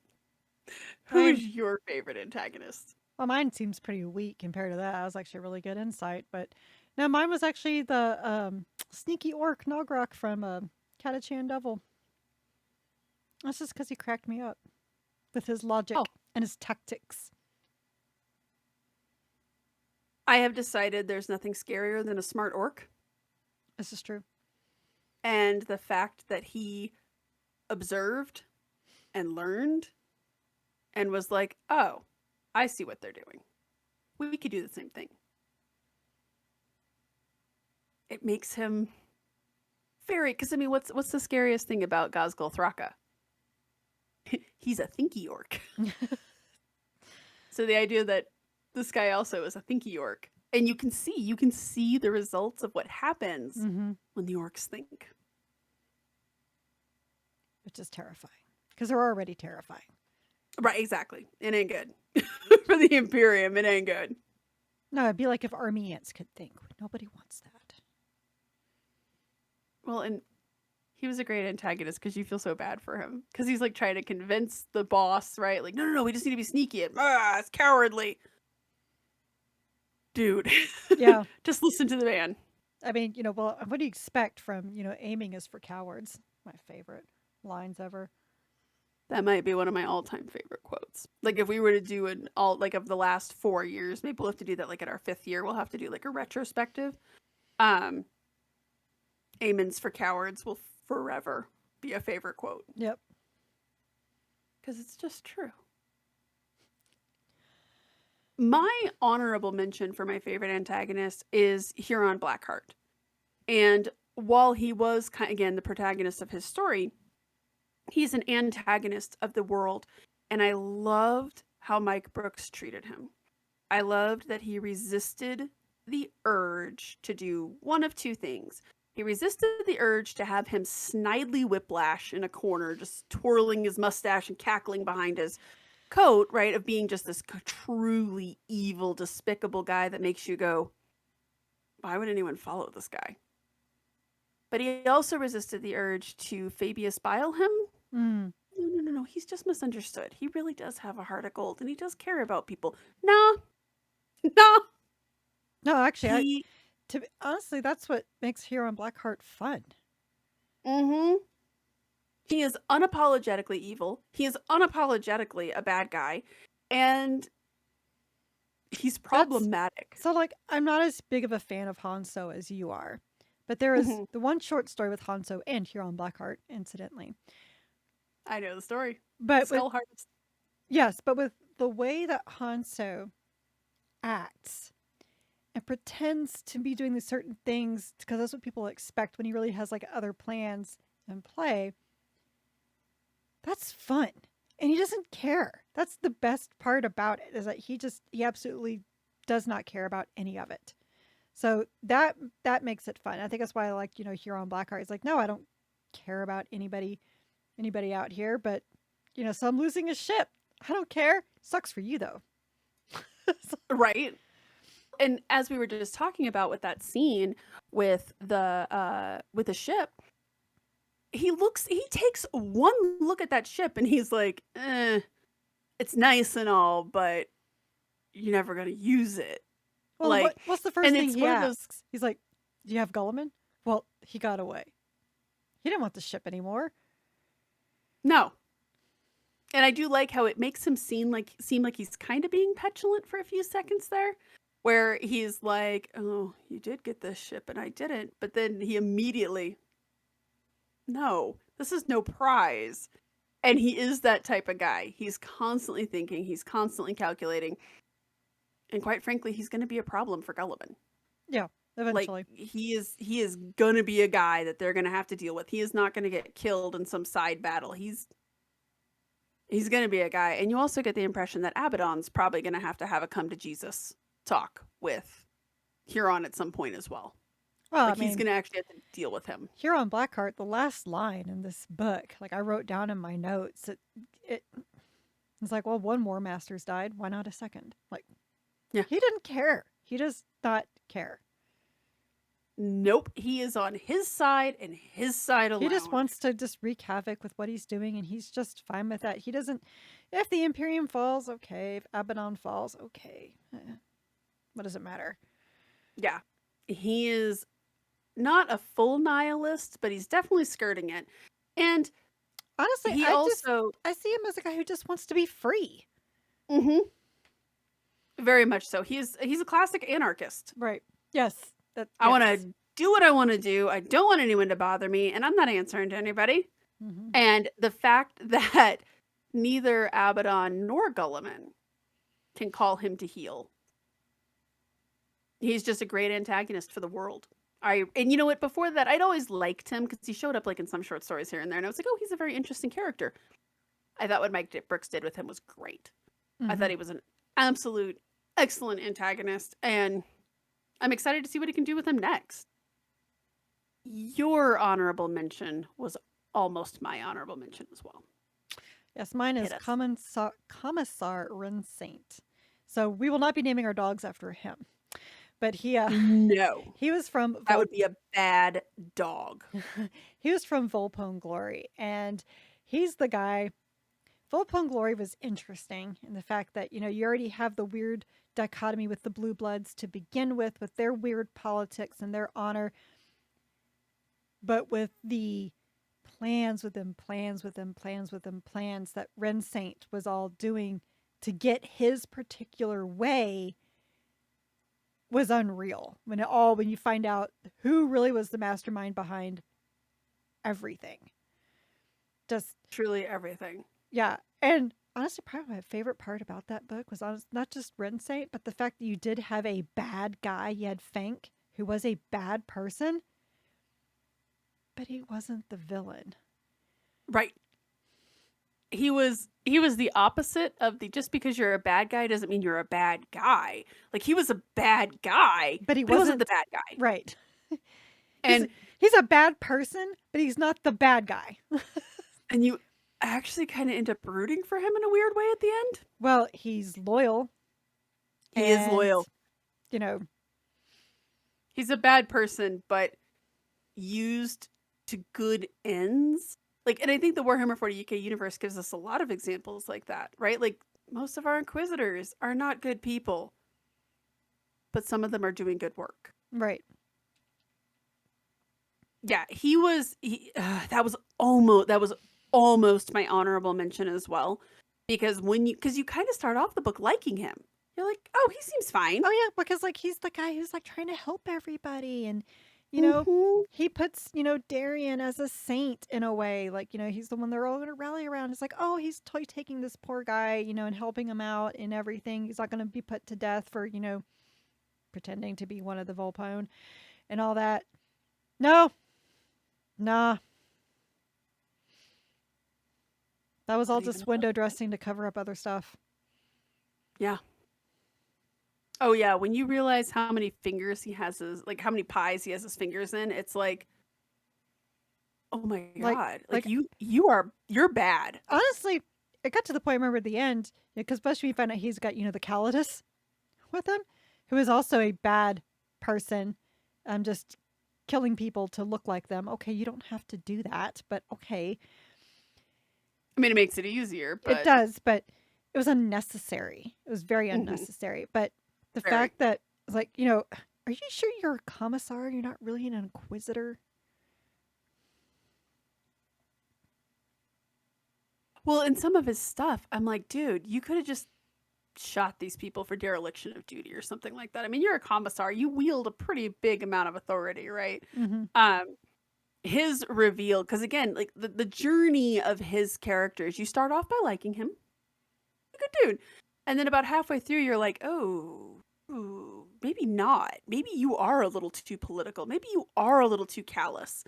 Who is your favorite antagonist? Well, mine seems pretty weak compared to that. That was actually a really good insight. But no, mine was actually the sneaky orc Nogrok from Catachan Devil. That's just because he cracked me up with his logic and his tactics. I have decided there's nothing scarier than a smart orc. This is true. And the fact that he observed and learned and was like, oh, I see what they're doing. We could do the same thing. It makes him very, because what's the scariest thing about Ghazghkull Thraka? He's a thinky orc. So the idea that this guy also is a thinky orc, and you can see the results of what happens when the orcs think. Which is terrifying. Because they're already terrifying. Right, exactly. It ain't good. For the Imperium, it ain't good. No, it'd be like if army ants could think. Nobody wants that. Well, and he was a great antagonist because you feel so bad for him. Because he's like trying to convince the boss, right? Like, no, we just need to be sneaky. And, it's cowardly. Dude, Yeah. just listen to the man. I mean, well, what do you expect from, aiming is for cowards? My favorite lines ever. That might be one of my all-time favorite quotes. Like if we were to do an all like of the last 4 years, maybe we'll have to do that like at our 5th year. We'll have to do like a retrospective. Um, Amen's for cowards will forever be a favorite quote. Yep. Because it's just true. My honorable mention for my favorite antagonist is Huron Blackheart. And while he was, again, the protagonist of his story, he's an antagonist of the world. And I loved how Mike Brooks treated him. I loved that he resisted the urge to do one of two things. He resisted the urge to have him snidely whiplash in a corner, just twirling his mustache and cackling behind his coat, right? Of being just this truly evil, despicable guy that makes you go, why would anyone follow this guy? But he also resisted the urge to Fabius bile him. Mm. No. He's just misunderstood. He really does have a heart of gold and he does care about people. No. No, actually, honestly, that's what makes Huron Blackheart fun. Mm-hmm. He is unapologetically evil. He is unapologetically a bad guy. And he's problematic. So, like, I'm not as big of a fan of Hanso as you are. But there is the one short story with Hanso and Huron Blackheart, incidentally. I know the story. But Skullhearts. Yes, but with the way that Hanso acts and pretends to be doing these certain things because that's what people expect when he really has like other plans in play, that's fun. And he doesn't care. That's the best part about it, is that he absolutely does not care about any of it. So that makes it fun. I think that's why I like, Huron Blackheart. He's like, no, I don't care about anybody out here, but so I'm losing a ship. I don't care. Sucks for you though. Right. And as we were just talking about with that scene with the ship, he takes one look at that ship and he's like, it's nice and all, but you're never gonna use it. Well, like, what's the first thing he asks? He's like, do you have Gulliman? Well, he got away. He didn't want the ship anymore. No. And I do like how it makes him seem like he's kind of being petulant for a few seconds there, where he's like, oh, you did get this ship and I didn't. But then he immediately, no, this is no prize. And he is that type of guy. He's constantly thinking, he's constantly calculating. And quite frankly, he's going to be a problem for Gulliman. Yeah, eventually. Like, he is going to be a guy that they're going to have to deal with. He is not going to get killed in some side battle. He's going to be a guy. And you also get the impression that Abaddon's probably going to have a come to Jesus talk with Huron at some point as well. Well, like, he's going to actually have to deal with him. Huron Blackheart, the last line in this book, like I wrote down in my notes, it's like, well, one more master's died. Why not a second? Like, yeah, he didn't care. He does not care. Nope. He is on his side and his side alone. He just wants to just wreak havoc with what he's doing, and he's just fine with that. He doesn't, if the Imperium falls, okay. If Abaddon falls, okay. What does it matter? Yeah. He is not a full nihilist, but he's definitely skirting it. And honestly, I see him as a guy who just wants to be free. Mm-hmm. Very much so. He's a classic anarchist. Right. Yes. I want to do what I want to do. I don't want anyone to bother me, and I'm not answering to anybody. Mm-hmm. And the fact that neither Abaddon nor Gulliman can call him to heel. He's just a great antagonist for the world. And you know what? Before that, I'd always liked him because he showed up like in some short stories here and there, and I was like, oh, he's a very interesting character. I thought what Mike Brooks did with him was great. Mm-hmm. I thought he was an absolute excellent antagonist, and I'm excited to see what he can do with him next. Your honorable mention was almost my honorable mention as well. Yes, mine is Commissar Rinsaint. So we will not be naming our dogs after him. But No, he was from that would be a bad dog. he was from Volpone Glory, and he's the guy. Volpone Glory was interesting in the fact that, you already have the weird dichotomy with the Blue Bloods to begin with their weird politics and their honor, but with the plans within plans within plans within plans that Ren Saint was all doing to get his particular way was unreal. When you find out who really was the mastermind behind everything. Just Truly everything. Yeah, and honestly, probably my favorite part about that book was not just Ren Saint, but the fact that you did have a bad guy. You had Fank, who was a bad person, but he wasn't the villain. Right. He was the opposite of the just because you're a bad guy doesn't mean you're a bad guy. Like he was a bad guy, But he but he wasn't the wasn't bad guy. right. he's And he's a bad person, but he's not the bad guy. and you actually kind of end up rooting for him in a weird way at the end. Well, he's loyal. He is loyal. You know, He's a bad person, but used to good ends. Like, and I think the Warhammer 40k universe gives us a lot of examples like that, right? Like, most of our Inquisitors are not good people, but some of them are doing good work. right. Yeah, that was almost my honorable mention as well, because you kind of start off the book liking him. You're like, oh, he seems fine. Oh yeah, because like he's the guy who's like trying to help everybody, and Mhm. he puts Darian as a saint in a way. Like he's the one they're all going to rally around. It's like, oh, he's totally taking this poor guy, and helping him out and everything. He's not going to be put to death for pretending to be one of the Volpone and all that. No, nah, that was all Not even just a window little bit. dressing to cover up other stuff. Yeah. Oh yeah, when you realize how many fingers he has how many pies he has his fingers in, it's like, oh my Like, god, like like you're bad. honestly, it got to the point. I remember at the end, because especially when you find out he's got the Calidus with him, who is also a bad person, just killing people to look like them. Okay, you don't have to do that, but okay, I mean, it makes it easier, it but does. But it was unnecessary. It was very mhm, unnecessary. But the very fact that it's like, are you sure you're a commissar? You're not really an inquisitor. well. In some of his stuff, I'm like, dude, you could have just shot these people for dereliction of duty or something like that. I mean, you're a commissar. You wield a pretty big amount of authority, right? Mm-hmm. Um, his reveal, because again, like the journey of his characters, you start off by liking him, a good dude, and then about halfway through, you're like, oh, ooh, maybe not. Maybe you are a little too political. Maybe you are a little too callous.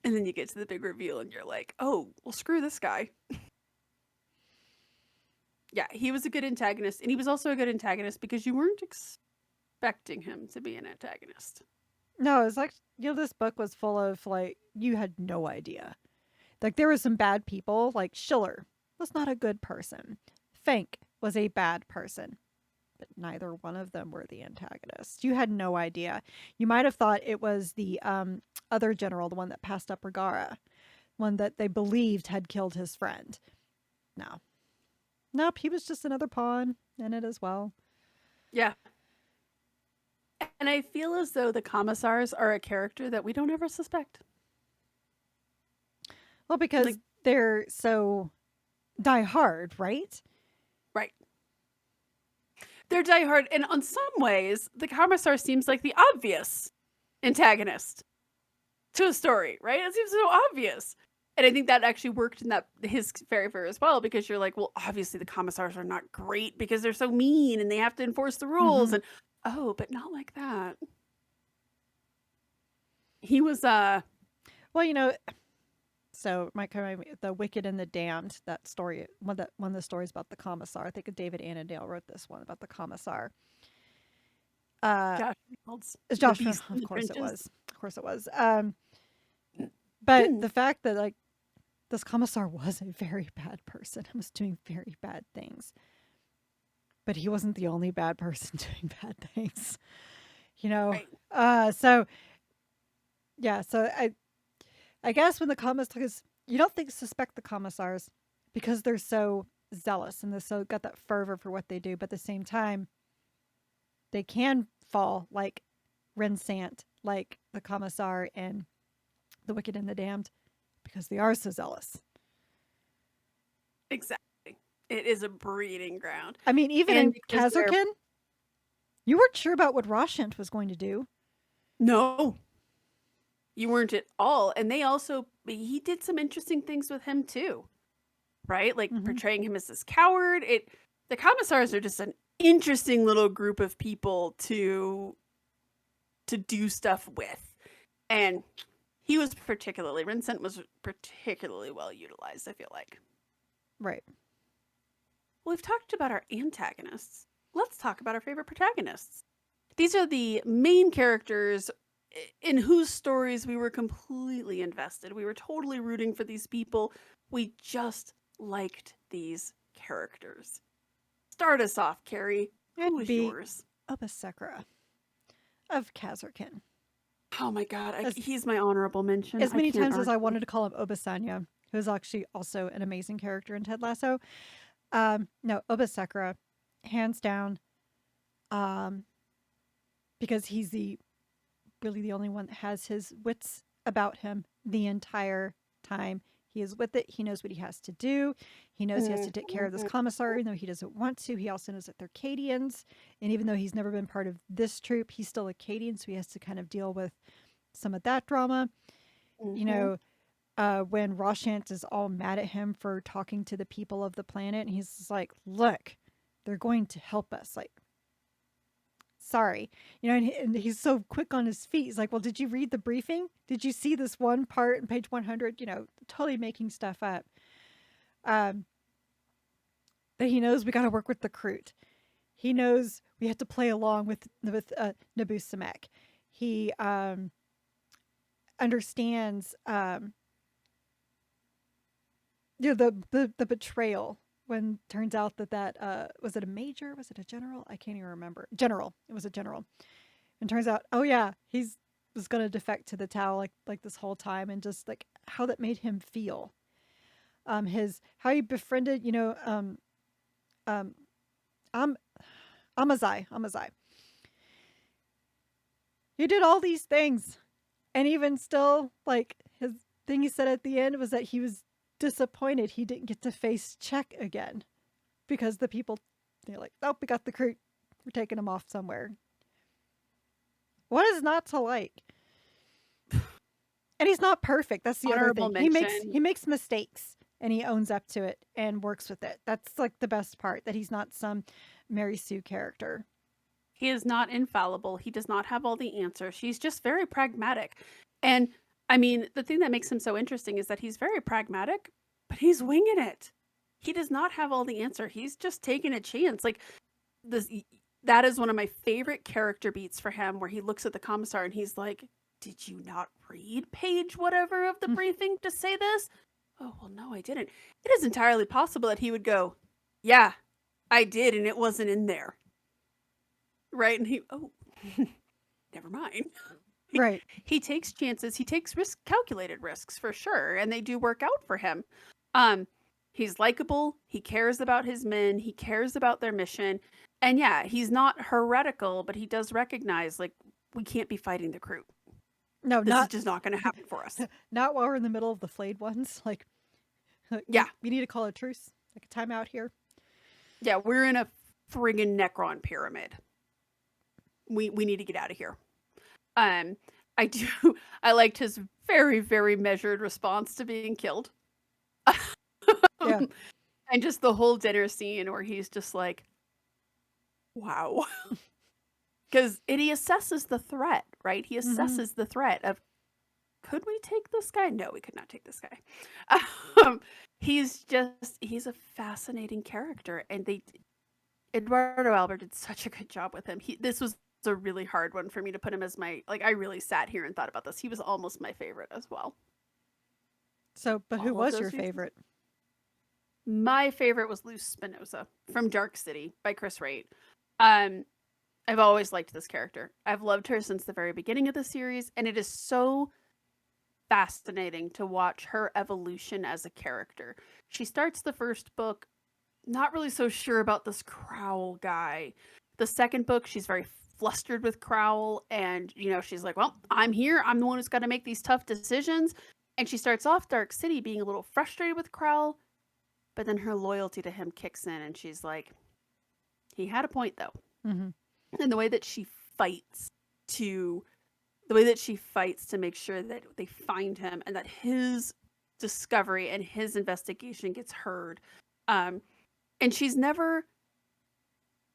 And then you get to the big reveal, and you're like, oh, well, screw this guy. Yeah, he was a good antagonist, and he was also a good antagonist because you weren't expecting him to be an antagonist. No, it's like this book was full of like you had no idea. Like there were some bad people. Like Schiller was not a good person. Fank was a bad person, but neither one of them were the antagonists. You had no idea. You might have thought it was the other general, the one that passed up Regara, one that they believed had killed his friend. No, nope, he was just another pawn in it as well. Yeah. And I feel as though the commissars are a character that we don't ever suspect. Well, because Like, they're so die hard, right? right. They're diehard, and on some ways, the commissar seems like the obvious antagonist to a story, right? It seems so obvious. And I think that actually worked in that his favor as well, because you're like, well, obviously the commissars are not great because they're so mean and they have to enforce the rules, Mm-hmm. and oh, but not like that. He was Well, so my kind of the Wicked and the Damned, that story, one of the stories about the commissar. I think David Annandale wrote this one about the commissar. Josh Reynolds, It's the Josh, beast in of the course it trenches. was, of course it was. But the fact that like this commissar was a very bad person and was doing very bad things. but he wasn't the only bad person doing bad things. You know, Right. so yeah, so I guess when the commissars, you don't think suspect the commissars because they're so zealous and they're so got that fervor for what they do, but at the same time, they can fall like Rensant, like the commissar and the wicked and the damned, because they are so zealous. Exactly. It is a breeding ground. I mean, even And in because they're Kazarkin, you weren't sure about what Roshant was going to do. no, you weren't at all. And they also he did some interesting things with him too. Right? Like Mm-hmm. portraying him as this coward. The commissars are just an interesting little group of people to do stuff with. And Vincent was particularly well utilized, I feel like. Right. Well, we've talked about our antagonists. Let's talk about our favorite protagonists. These are the main characters in whose stories we were completely invested. We were totally rooting for these people. We just liked these characters. Start us off, Carrie. Who It'd is be yours? Obasekra of Kazarkin. Oh my god, As, he's my honorable mention. as I many can't times as I argue. wanted to call him Obasanya, who is actually also an amazing character in Ted Lasso. No, Obasekra, hands down, um, because he's really the only one that has his wits about him the entire time. He is with it. He knows what he has to do. He knows he has to take care of this commissar, even though he doesn't want to. He also knows that they're Cadians. And even though he's never been part of this troop, he's still a Cadian. So he has to kind of deal with some of that drama. You Mm-hmm. know, when Roshant is all mad at him for talking to the people of the planet, and he's just like, look, they're going to help us. Like, sorry. And he's so quick on his feet. He's like, well, did you read the briefing? Did you see this one part in page 100? Totally making stuff up. Um, that he knows we got to work with the Kroot. He knows we have to play along with Naboo Samek. He understands the betrayal when turns out that was it a major? Was it a general? I can't even remember. General. It was a general. And turns out, oh yeah, he's was gonna defect to the Tau like this whole time, and just like how that made him feel. His how he befriended, um, Am Amazai. He did all these things, and even still, like his thing he said at the end was that he was disappointed he didn't get to face Check again because the people they're like, oh, we got the crew, we're taking him off somewhere. What is not to like? And he's not perfect. That's the other Honorable thing. He mention. makes mistakes and he owns up to it and works with it. That's like the best part, that he's not some Mary Sue character. He is not infallible. He does not have all the answers. He's just very pragmatic. And I mean, the thing that makes him so interesting is that he's very pragmatic, but he's winging it. He does not have all the answer. He's just taking a chance. Like this that is one of my favorite character beats for him where he looks at the commissar and he's like, "Did you not read page whatever of the briefing to say this?" "Oh, well no, I didn't." It is entirely possible that he would go, "Yeah, I did and it wasn't in there." Right? And never mind. Right. He takes chances. He takes calculated risks for sure, and they do work out for him. He's likable. He cares about his men. He cares about their mission. And yeah, he's not heretical, but he does recognize like we can't be fighting the crew. No, This is not just not going to happen for us. not while we're in the middle of the flayed ones. Like Yeah, we need to call a truce, like a timeout here. yeah, we're in a friggin' Necron pyramid. We need to get out of here. Um, I do. I liked his very very measured response to being killed. Yeah. And just the whole dinner scene where he's just like, wow. Because he assesses the threat, right? He Mm-hmm. assesses the threat of, could we take this guy? No, we could not take this guy. He's a fascinating character. And Eduardo Albert did such a good job with him. This was a really hard one for me to put him as my, like, I really sat here and thought about this. He was almost my favorite as well. So, but who All of was your those reasons. favorite? My favorite was Luz Spinoza from Dark City by Chris Wright. Um, I've always liked this character. I've loved her since the very beginning of the series, and it is so fascinating to watch her evolution as a character. She starts the first book not really so sure about this Crowl guy. The second book, she's very flustered with Crowl, and she's like, well, I'm here. I'm the one who's got to make these tough decisions. And she starts off Dark City being a little frustrated with Crowl, but then her loyalty to him kicks in, and she's like, he had a point though. Mm-hmm. And the way that she fights to the way that she fights to make sure that they find him and that his discovery and his investigation gets heard. And she's never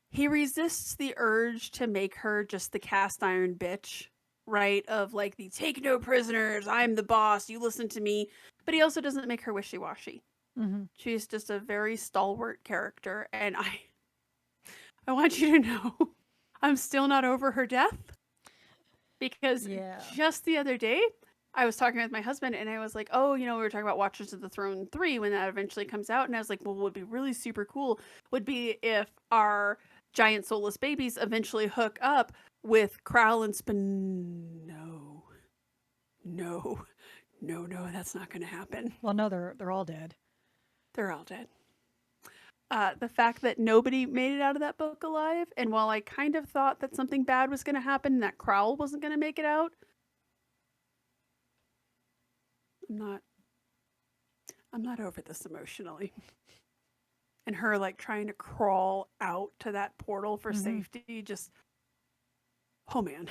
he resists the urge to make her just the cast iron bitch, right? Of like the take no prisoners, I'm the boss, you listen to me. But he also doesn't make her wishy-washy. Mm-hmm. She's just a very stalwart character, and I want you to know I'm still not over her death, because just the other day I was talking with my husband and I was like, oh, we were talking about Watchers of the Throne 3 when that eventually comes out, and I was like, well, what would be really super cool would be if our giant soulless babies eventually hook up with Crowl and Spin. No, that's not going to happen. Well, no, they're all dead. They're all dead. The fact that nobody made it out of that book alive, and while I kind of thought that something bad was going to happen and that Crowl wasn't going to make it out, I'm not over this emotionally. And her like trying to crawl out to that portal for safety, just, oh man.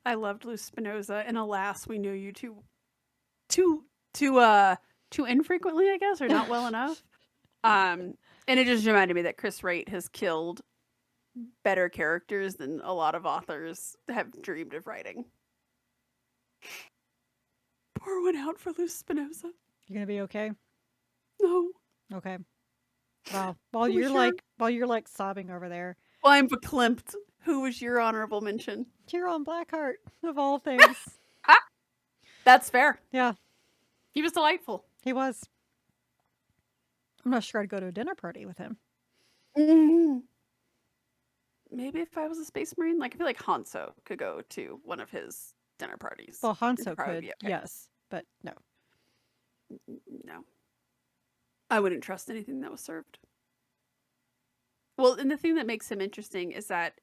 I loved Luz Spinoza, and alas, we knew you too infrequently, I guess, or not well enough. And it just reminded me that Chris Wright has killed better characters than a lot of authors have dreamed of writing. Pour one out for Luz Spinoza. You gonna be okay? No. Okay. Well, while you're like sobbing over there. Well, I'm verklempt. Who was your honorable mention? Tyrone Blackheart, of all things. That's fair. Yeah. He was delightful. He was. I'm not sure I'd go to a dinner party with him. Mm-hmm. Maybe if I was a space marine, like I feel like Hanso could go to one of his dinner parties. Well, Hanso could, okay. Yes, but no. No. I wouldn't trust anything that was served. Well, and the thing that makes him interesting is that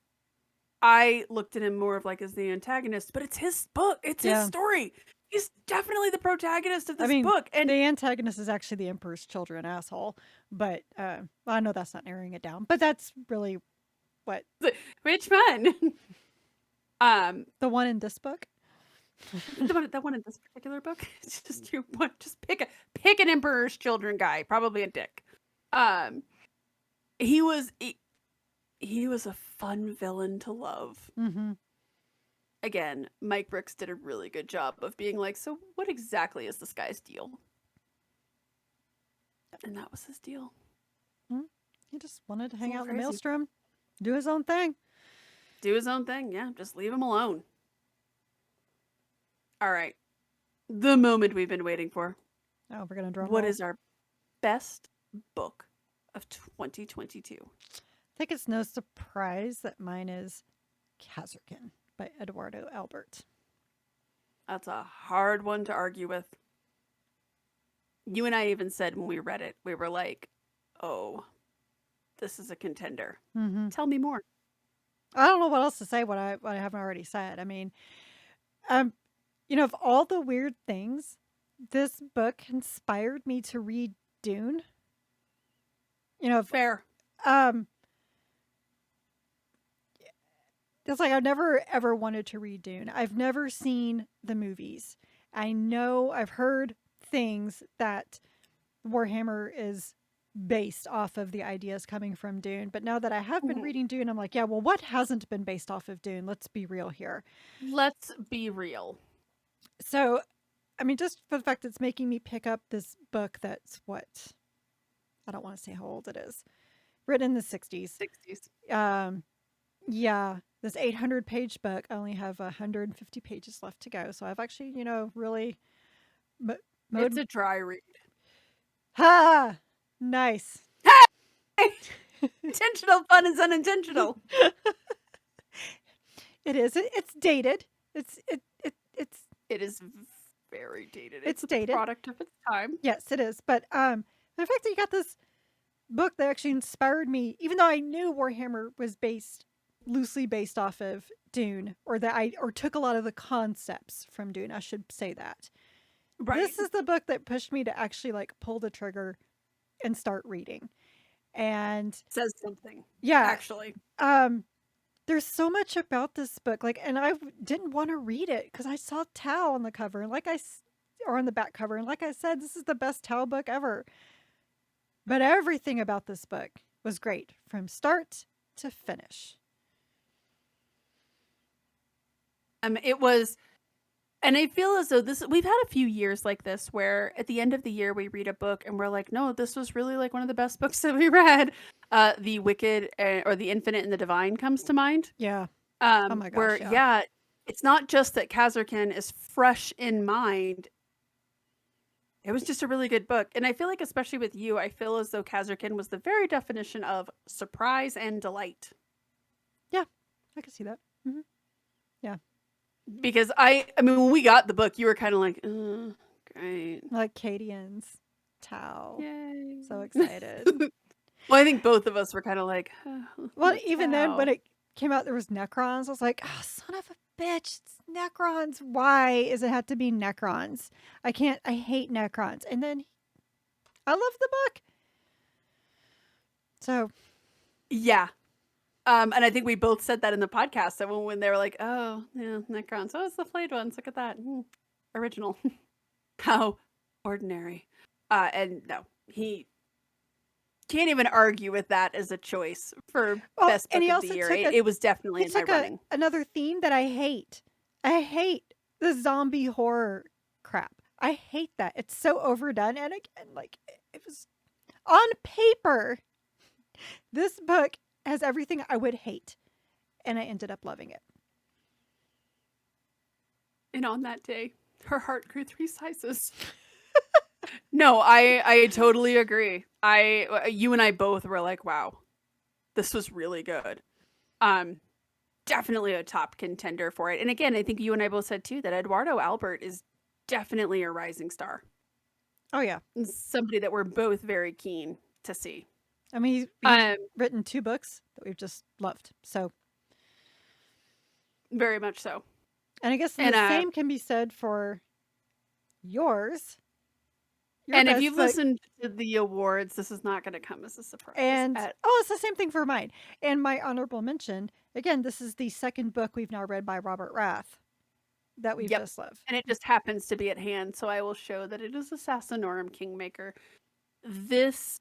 I looked at him more of like as the antagonist, but it's his book. It's his story. He's definitely the protagonist of this book. And the antagonist is actually the Emperor's Children asshole. But I know that's not narrowing it down. But that's really what. Which one? The one in this book? the one in this particular book? It's just just pick an Emperor's Children guy, probably a dick. He was a fun villain to love. Mm-hmm. Again, Mike Brooks did a really good job of being like, so what exactly is this guy's deal? And that was his deal. He just wanted to hang out in the maelstrom, do his own thing. Do his own thing, yeah. Just leave him alone. All right. The moment we've been waiting for. Oh, we're going to draw. What is our best book of 2022? I think it's no surprise that mine is Kazarkin by Eduardo Albert. That's a hard one to argue with. You and I even said when we read it, we were like, oh, this is a contender. Mm-hmm. Tell me more. I don't know what else to say, what I haven't already said. I mean, of all the weird things, this book inspired me to read Dune. Fair. It's like I've never ever wanted to read Dune. I've never seen the movies. I know I've heard things that Warhammer is based off of the ideas coming from Dune. But now that I have been reading Dune, I'm like, yeah, well, what hasn't been based off of Dune? Let's be real here. Let's be real. So, I mean, just for the fact that it's making me pick up this book that's I don't want to say how old it is. Written in the 60s. 60s. Yeah, this 800-page book. I only have 150 pages left to go. So I've actually, really... It's a dry read. Ha! Nice. Intentional fun is unintentional. It is. It's dated. It's It is very dated. it's It's a dated. product of its time. Yes, it is. But the fact that you got this book that actually inspired me, even though I knew Warhammer was loosely based off of Dune, or took a lot of the concepts from Dune, I should say that. Right. This is the book that pushed me to actually like pull the trigger and start reading. And says something. yeah, Actually. there's so much about this book, like, and I didn't want to read it because I saw Tau on the cover, and or on the back cover, and like I said, this is the best Tau book ever. But everything about this book was great from start to finish. It was, and I feel as though we've had a few years like this where at the end of the year we read a book and we're like, no, this was really like one of the best books that we read. The Wicked or The Infinite and the Divine comes to mind. Yeah. Oh my gosh. Where, yeah, it's not just that Kazarkin is fresh in mind. It was just a really good book. And I feel like, especially with you, I feel as though Kazarkin was the very definition of surprise and delight. Yeah, I can see that. Mm-hmm. Yeah. Because I mean, when we got the book, you were kind of like, great. Like Cadians. Tau. Yay. So excited. Well, I think both of us were kind of like, well, even then, when it came out, there was Necrons. I was like, oh, son of a bitch, it's Necrons. Why does it have to be Necrons? I hate Necrons. And then I love the book. So. Yeah. And I think we both said that in the podcast, that when they were like, oh, yeah, Necrons. Oh, it's the flayed ones. Look at that. Original. How ordinary. And no, he can't even argue with that as a choice for best book of the year. It was definitely in my running. Another theme that I hate. I hate the zombie horror crap. I hate that. It's so overdone. And again, like, it was on paper. This book has everything I would hate. And I ended up loving it. And on that day, her heart grew 3 sizes. No, I totally agree. You and I both were like, wow, this was really good. Definitely a top contender for it. And again, I think you and I both said too that Eduardo Albert is definitely a rising star. Oh yeah, somebody that we're both very keen to see. I mean, he's written 2 books that we've just loved. So very much so. And I guess the same can be said for yours. And if you've listened to the awards, this is not going to come as a surprise. And it's the same thing for mine. And my honorable mention, again, this is the second book we've now read by Robert Rath that we've just loved. And it just happens to be at hand, so I will show that it is Assassinorum Kingmaker. This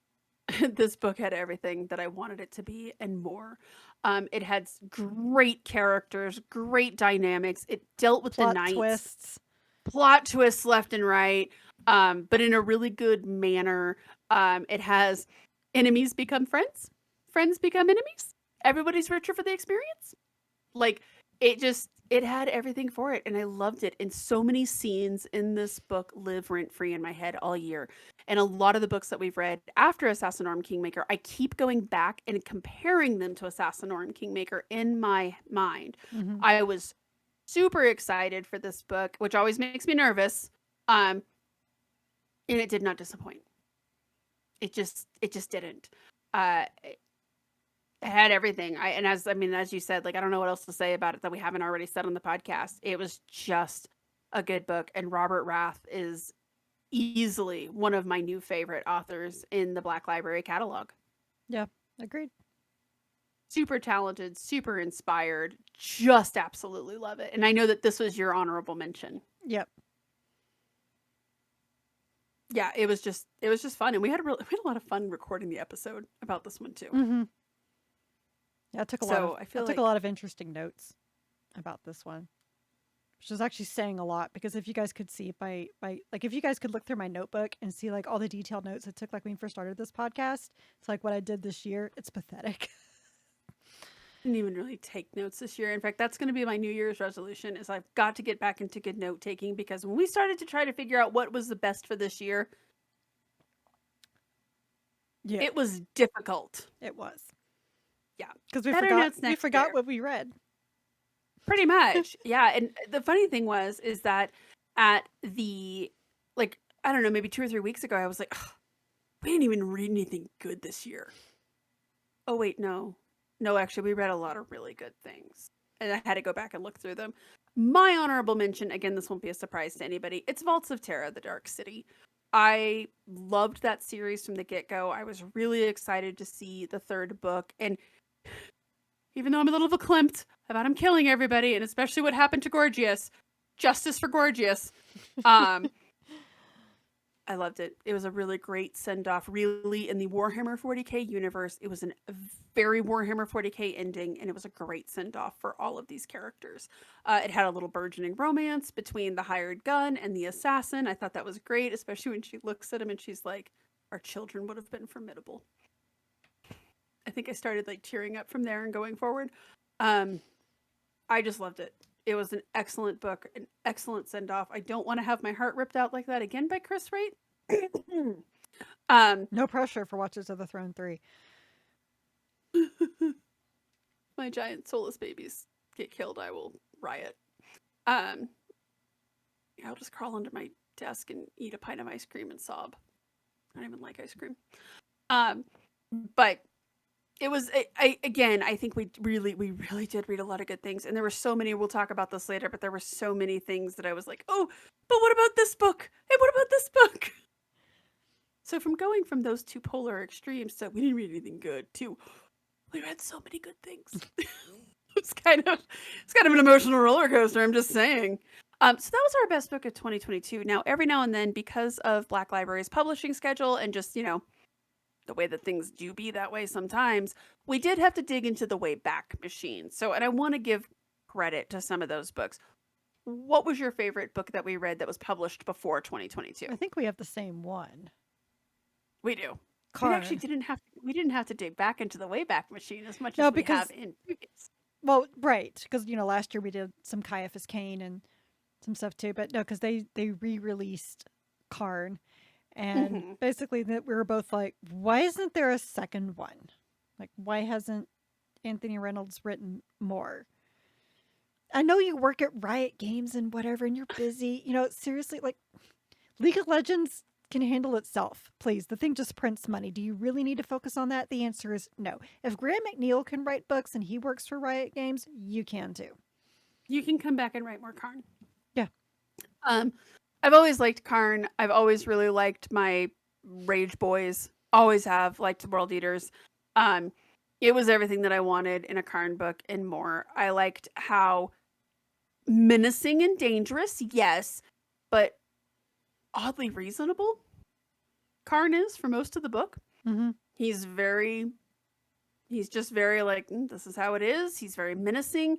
book had everything that I wanted it to be and more. It had great characters, great dynamics. It dealt with the knights. Plot twists left and right. But in a really good manner. It has enemies become friends, friends become enemies. Everybody's richer for the experience. Like, it had everything for it, and I loved it. And so many scenes in this book live rent-free in my head all year. And a lot of the books that we've read after Assassinorum Kingmaker, I keep going back and comparing them to Assassinorum Kingmaker in my mind. Mm-hmm. I was super excited for this book, which always makes me nervous. And it did not disappoint. It just didn't. It had everything. As you said, like, I don't know what else to say about it that we haven't already said on the podcast. It was just a good book. And Robert Rath is easily one of my new favorite authors in the Black Library catalog. Yeah, agreed. Super talented, super inspired. Just absolutely love it. And I know that this was your honorable mention. Yep. Yeah, it was just fun, and we had a lot of fun recording the episode about this one too. Mm-hmm. Yeah, I took a lot of interesting notes about this one, which is actually saying a lot, because if you guys could see if you guys could look through my notebook and see like all the detailed notes I took, like when we first started this podcast, it's like what I did this year. It's pathetic. Didn't even really take notes this year. In fact, that's going to be my New Year's resolution, is I've got to get back into good note taking, because when we started to try to figure out what was the best for this year, Yeah, It was difficult. it was. Yeah. Because Better notes we next forgot year. what we read. Pretty much. Yeah. And the funny thing is that at the, like, I don't know, maybe 2 or 3 weeks ago, I was like, "Ugh, we didn't even read anything good this year." Oh, wait, no. No, actually, we read a lot of really good things. And I had to go back and look through them. My honorable mention, again, this won't be a surprise to anybody. It's Vaults of Terra, The Dark City. I loved that series from the get-go. I was really excited to see the third book. And even though I'm a little verklempt about him killing everybody, and especially what happened to Gorgias, justice for Gorgias, um, I loved it. It was a really great send-off. Really, in the Warhammer 40k universe, it was a very Warhammer 40k ending, and it was a great send-off for all of these characters. It had a little burgeoning romance between the hired gun and the assassin. I thought that was great, especially when she looks at him and she's like, "Our children would have been formidable." I think I started like tearing up from there and going forward. Um, I just loved it. It was an excellent book, an excellent send off. I don't want to have my heart ripped out like that again by Chris Wright. um, No pressure for Watches of the Throne 3. my giant soulless babies get killed, I will riot. Um, I'll just crawl under my desk and eat a pint of ice cream and sob. I don't even like ice cream. Um, but it was again, I think we really did read a lot of good things, and there were so many. We'll talk about this later, but there were so many things that I was like, oh, but what about this book? Hey, what about this book? So from going from those two polar extremes to we didn't read anything good to we read so many good things. it's kind of an emotional roller coaster. I'm just saying. So that was our best book of 2022. Now, every now and then, because of Black Library's publishing schedule and just the way that things do be that way sometimes, we did have to dig into the Wayback Machine. So, and I want to give credit to some of those books. What was your favorite book that we read that was published before 2022? I think we have the same one. We do. Karn. We didn't have to dig back into the Wayback Machine as much No, as we because, have in previous. well, right. Because, last year we did some Caiaphas Cain and some stuff too. But no, because they re-released Karn. And Mm-hmm. basically that we were both like, why isn't there a second one? Like, why hasn't Anthony Reynolds written more? I know you work at Riot Games and whatever, and you're busy. Seriously, like, League of Legends can handle itself. Please, the thing just prints money. Do you really need to focus on that? The answer is no. If Graham McNeil can write books and he works for Riot Games, you can too. You can come back and write more Karn. Yeah. I've always liked Karn. I've always really liked my Rage Boys. Always have liked World Eaters. Um, it was everything that I wanted in a Karn book and more. I liked how menacing and dangerous, yes, but oddly reasonable Karn is for most of the book. Mm-hmm. He's just very like, this is how it is. He's very menacing.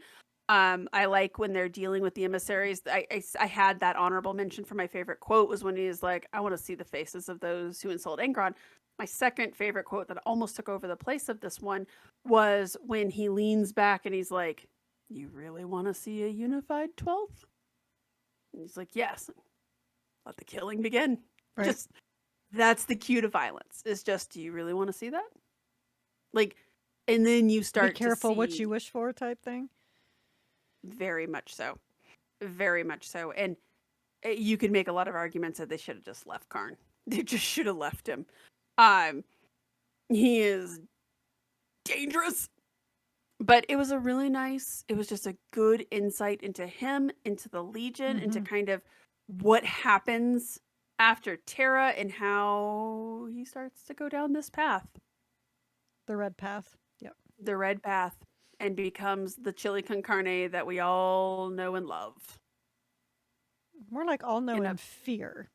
I like when they're dealing with the emissaries. I had that honorable mention for my favorite quote was when he's like, I want to see the faces of those who insult Angron. My second favorite quote that almost took over the place of this one was when he leans back and he's like, you really want to see a unified 12th? And he's like, yes. Let the killing begin. Right. Just, that's the cue to violence. Is just, do you really want to see that? Like, and then you start Be careful to see, what you wish for type thing. very much so. Very much so. And you could make a lot of arguments that they should have just left Karn. They just should have left him. He is dangerous. But it was just a good insight into him, into the Legion, into kind of what happens after Terra and how he starts to go down this path. The red path. Yep. The red path. And becomes the chili con carne that we all know and love. More like all know and fear.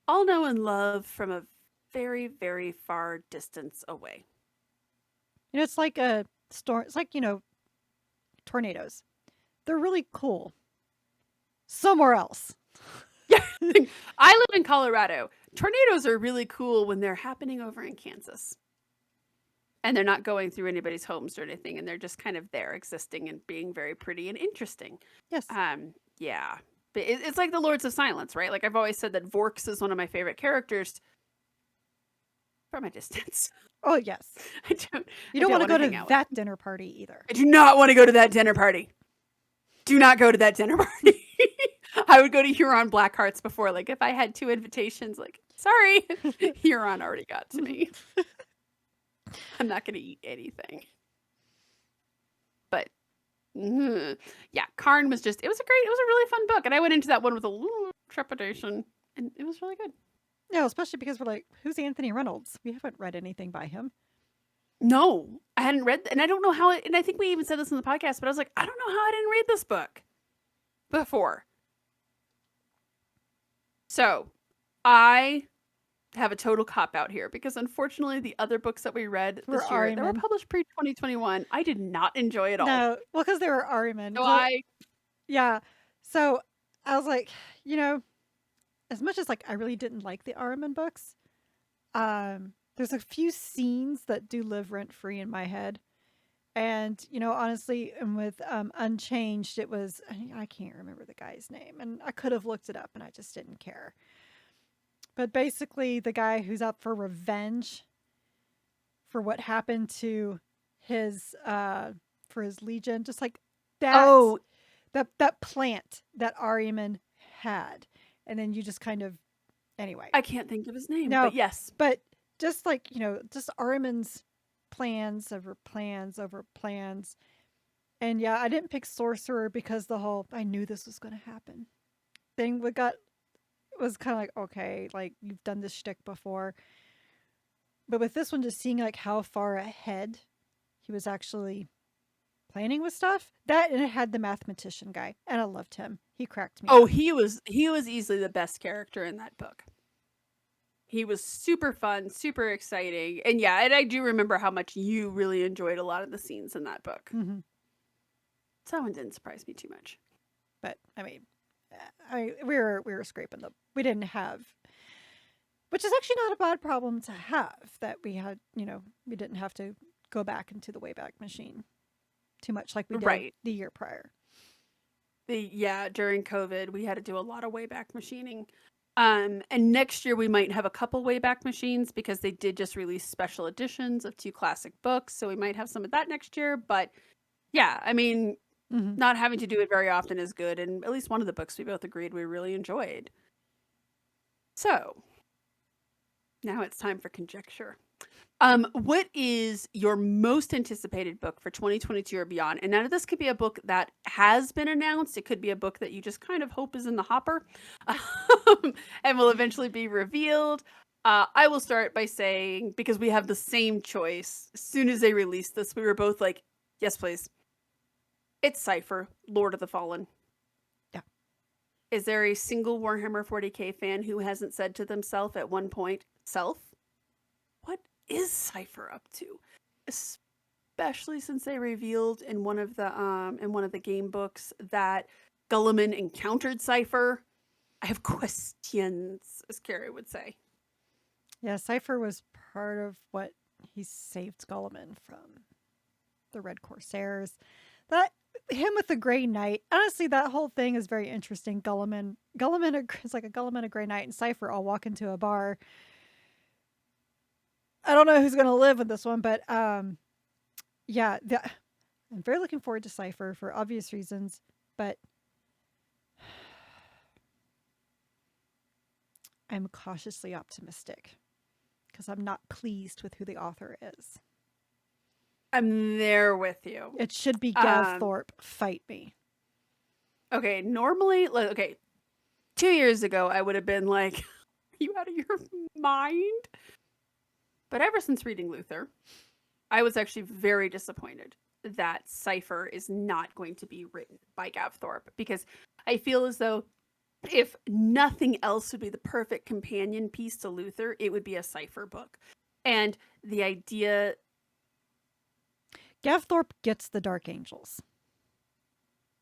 All know and love from a very, very far distance away. It's like a storm. It's like, tornadoes. They're really cool. Somewhere else. Yeah. I live in Colorado. Tornadoes are really cool when they're happening over in Kansas. And they're not going through anybody's homes or anything. And they're just kind of there existing and being very pretty and interesting. Yes. Yeah. But it's like the Lords of Silence, right? Like I've always said that Vorks is one of my favorite characters. from a distance. Oh, yes. I don't. You don't want to go hang to out with that him. dinner party either. I do not want to go to that dinner party. Do not go to that dinner party. I would go to Huron Black Hearts before. Like, if I had 2 invitations, like, sorry, Huron already got to me. I'm not going to eat anything. But, yeah, Karn was just, it was a really fun book. And I went into that one with a little trepidation. And it was really good. Yeah, especially because we're like, who's Anthony Reynolds? We haven't read anything by him. No, I hadn't read, and I don't know how, and I think we even said this in the podcast, but I was like, I don't know how I didn't read this book before. So, I have a total cop out here because unfortunately the other books that we read this year that were published pre-2021, I did not enjoy at all. No, well, because they were Ariman. So yeah. So I was like, as much as like I really didn't like the Ariman books, there's a few scenes that do live rent free in my head. And, honestly, and with Unchanged, it was, I can't remember the guy's name, and I could have looked it up and I just didn't care. But basically, the guy who's up for revenge for what happened to his, for his legion, just like that, that plant that Ariman had. And then you just kind of, anyway. I can't think of his name, no, but yes. But just like, just Ariman's plans over plans over plans. And yeah, I didn't pick Sorcerer because the whole I knew this was going to happen thing was kind of like, okay, like you've done this shtick before. But with this one, just seeing like how far ahead he was actually planning with stuff, that, and it had the mathematician guy, and I loved him. He cracked me up. He was easily the best character in that book. He was super fun, super exciting. And yeah, and I do remember how much you really enjoyed a lot of the scenes in that book. Mm-hmm. So that one didn't surprise me too much. But I mean, we were scraping we didn't have, which is actually not a bad problem to have, that we had, we didn't have to go back into the Wayback Machine too much like we did the year prior. During COVID, we had to do a lot of Wayback Machining. And next year we might have a couple Wayback Machines because they did just release special editions of 2 classic books. So we might have some of that next year. But yeah, I mean, not having to do it very often is good. And at least one of the books we both agreed we really enjoyed. So now it's time for conjecture. What is your most anticipated book for 2022 or beyond? And now this could be a book that has been announced. It could be a book that you just kind of hope is in the hopper and will eventually be revealed. I will start by saying, because we have the same choice, as soon as they released this, we were both like, yes, please. It's Cypher, Lord of the Fallen. Yeah. Is there a single Warhammer 40k fan who hasn't said to themselves at one point, what is Cypher up to? Especially since they revealed in one of the game books that Gulliman encountered Cypher. I have questions, as Carrie would say. Yeah, Cypher was part of what he saved Gulliman from the Red Corsairs. Him with the Grey Knight. Honestly, that whole thing is very interesting. Gulliman is like a Gulliman, a Grey Knight, and Cypher all walk into a bar. I don't know who's going to live with this one, but yeah, I'm very looking forward to Cypher for obvious reasons, but I'm cautiously optimistic because I'm not pleased with who the author is. I'm there with you. It should be Gav Thorpe. Fight me. Okay, normally, 2 years ago, I would have been like, are you out of your mind? But ever since reading Luther, I was actually very disappointed that Cypher is not going to be written by Gav Thorpe, because I feel as though if nothing else would be the perfect companion piece to Luther, it would be a Cypher book. And the idea... Gav Thorpe gets the Dark Angels.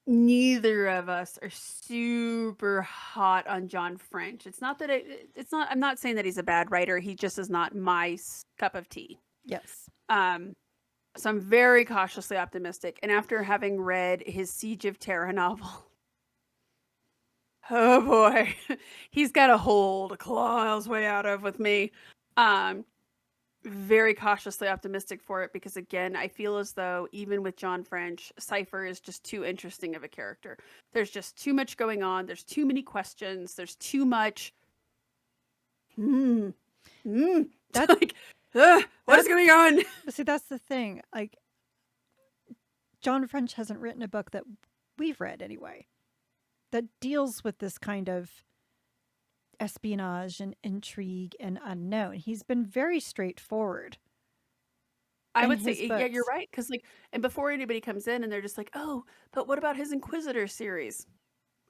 Neither of us are super hot on John French. It's not that I'm not saying that he's a bad writer. He just is not my cup of tea. Yes. So I'm very cautiously optimistic. And after having read his Siege of Terra novel, oh boy, he's got a hole to claw his way out of with me. very cautiously optimistic for it because, again, I feel as though even with John French, Cypher is just too interesting of a character. There's just too much going on. There's too many questions. There's too much. That's like, what is going on? But see, that's the thing. Like, John French hasn't written a book that we've read anyway that deals with this kind of espionage and intrigue and unknown. He's been very straightforward I in would say, his yeah, you're books. right. Because, like, and before anybody comes in and they're just like, oh, but what about his Inquisitor series?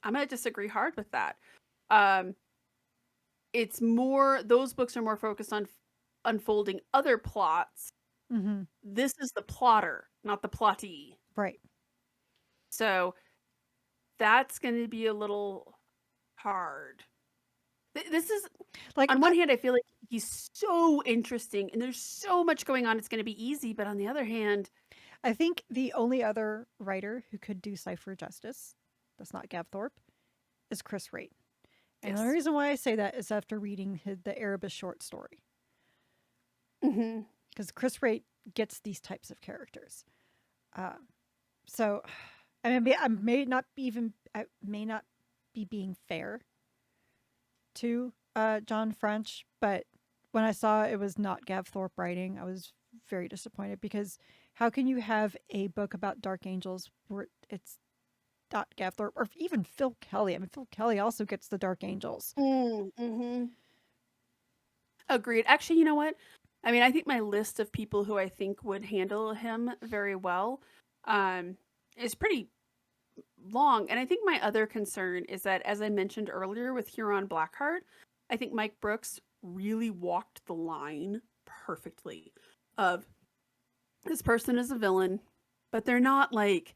I'm going to disagree hard with that. Um, it's more, those books are more focused on unfolding other plots. Mm-hmm. This is the plotter, not the plottee. Right. So that's going to be a little hard. This is, Like, on one hand, I feel like he's so interesting and there's so much going on. It's going to be easy. But on the other hand, I think the only other writer who could do Cypher justice, that's not Gav Thorpe, is Chris Wright. And the yes. reason why I say that is after reading the Erebus short story. Mm-hmm. Because Chris Wright gets these types of characters. So, I mean, I may not be being fair to John French, but when I saw it was not Gav Thorpe writing, I was very disappointed because how can you have a book about Dark Angels where it's not Gav Thorpe or even Phil Kelly? I mean, Phil Kelly also gets the Dark Angels. Mm-hmm. Agreed. Actually, you know what? I mean, I think my list of people who I think would handle him very well is pretty long. And I think my other concern is that, as I mentioned earlier with Huron Blackheart, I think Mike Brooks really walked the line perfectly of this person is a villain, but they're not like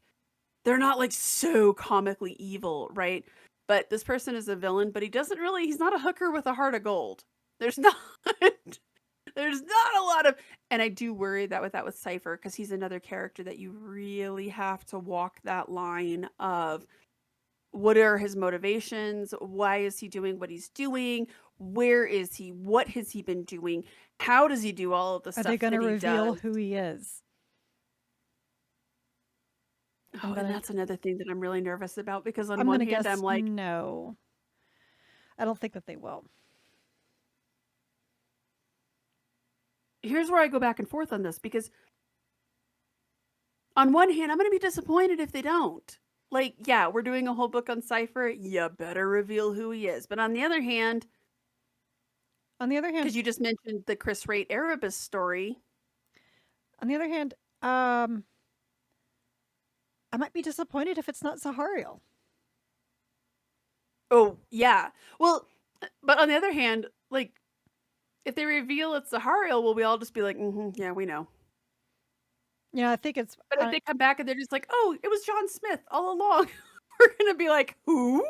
so comically evil, right? But this person is a villain, but he's not a hooker with a heart of gold. There's not there's not a lot of, and I do worry that with Cypher, because he's another character that you really have to walk that line of what are his motivations? Why is he doing what he's doing? Where is he? What has he been doing? How does he do all of the Are they stuff going to that he reveal does? who he is? Oh, and that's another thing that I'm really nervous about because on I'm one gonna hand, guess I'm like, no. I don't think that they will. here's where I go back and forth on this because on one hand, I'm going to be disappointed if they don't. Like, yeah, we're doing a whole book on Cypher. You better reveal who he is. But on the other hand, because you just mentioned the Chris Wright Erebus story. On the other hand, I might be disappointed if it's not Zahariel. Oh, yeah. Well, but on the other hand, like, if they reveal it's Zahariel, will we all just be like, yeah, we know. Yeah, I think it's. But if they come back and they're just like, oh, it was John Smith all along, we're going to be like, who?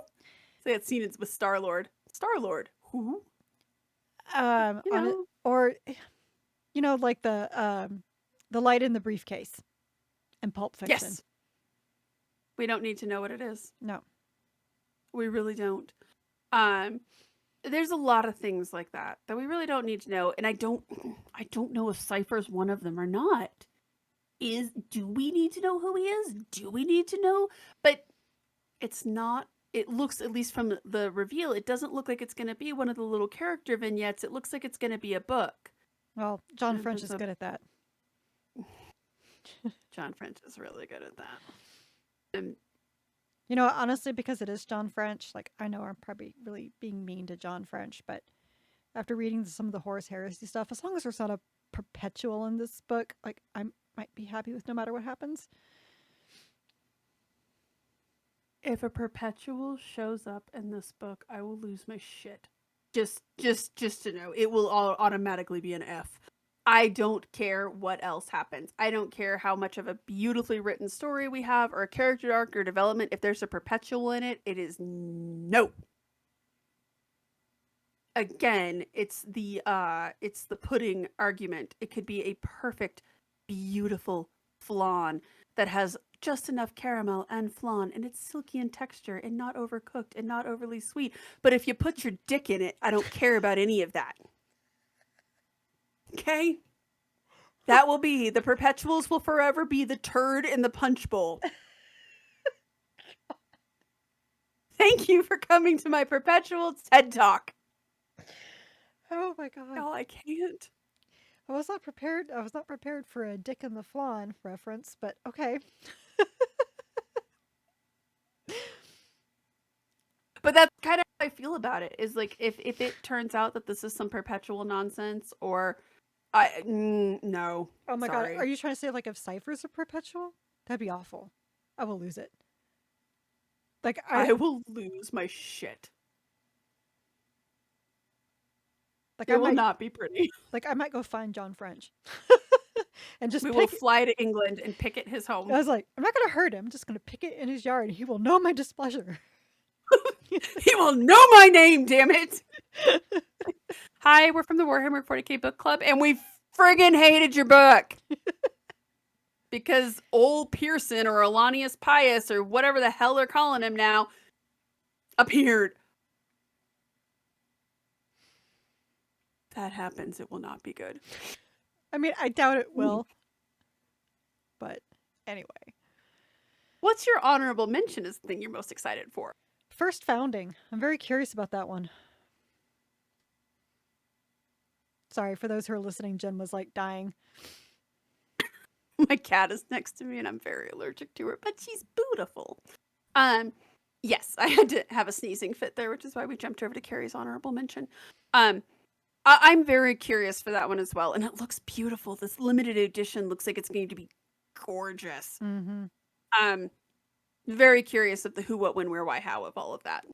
Say that scene with Star-Lord. Star-Lord, who? Or like the light in the briefcase in Pulp Fiction. Yes. We don't need to know what it is. No. We really don't. There's a lot of things like that we really don't need to know, and I don't know if Cypher's one of them or not. Do we need to know who he is? Do we need to know? But it's not. It looks, at least from the reveal, it doesn't look like it's going to be one of the little character vignettes. It looks like it's going to be a book. Well, John French is good at that. John French is really good at that. Honestly, because it is John French, like, I know I'm probably really being mean to John French, but after reading some of the Horus Heresy stuff, as long as there's not a perpetual in this book, like, I might be happy with no matter what happens. If a perpetual shows up in this book, I will lose my shit. Just to know, it will all automatically be an F. I don't care what else happens. I don't care how much of a beautifully written story we have or a character arc or development. If there's a perpetual in it, it is no. Again, it's the pudding argument. It could be a perfect, beautiful flan that has just enough caramel and flan, and it's silky in texture and not overcooked and not overly sweet. But if you put your dick in it, I don't care about any of that. Okay? That will be, the perpetuals will forever be the turd in the punch bowl. Thank you for coming to my perpetual TED Talk. Oh my god. No, I can't. I was not prepared. I was not prepared for a Dick and the Flan reference, but okay. But that's kind of how I feel about it, is like if it turns out that this is some perpetual nonsense, or no. Oh my sorry. god, are you trying to say like if ciphers are perpetual? That'd be awful. I will lose it. Like I will lose my shit. like It I will might not be pretty. like I might go find John French and just We will pick. fly to England and picket his home. I was like, I'm not gonna hurt him. I'm just gonna pick it in his yard, and he will know my displeasure. He will know my name, damn it. Hi, we're from the Warhammer 40k Book Club, and we friggin' hated your book. Because old Pearson or Alanius Pius or whatever the hell they're calling him now appeared. If that happens, it will not be good. I mean, I doubt it will. But anyway. What's your honorable mention as the thing you're most excited for? First Founding. I'm very curious about that one. Sorry, for those who are listening, Jen was like dying. My cat is next to me and I'm very allergic to her, but she's beautiful. Yes, I had to have a sneezing fit there, which is why we jumped over to Carrie's honorable mention. I'm very curious for that one as well, and it looks beautiful. This limited edition looks like it's going to be gorgeous. Mm-hmm. Very curious of the who, what, when, where, why, how of all of that.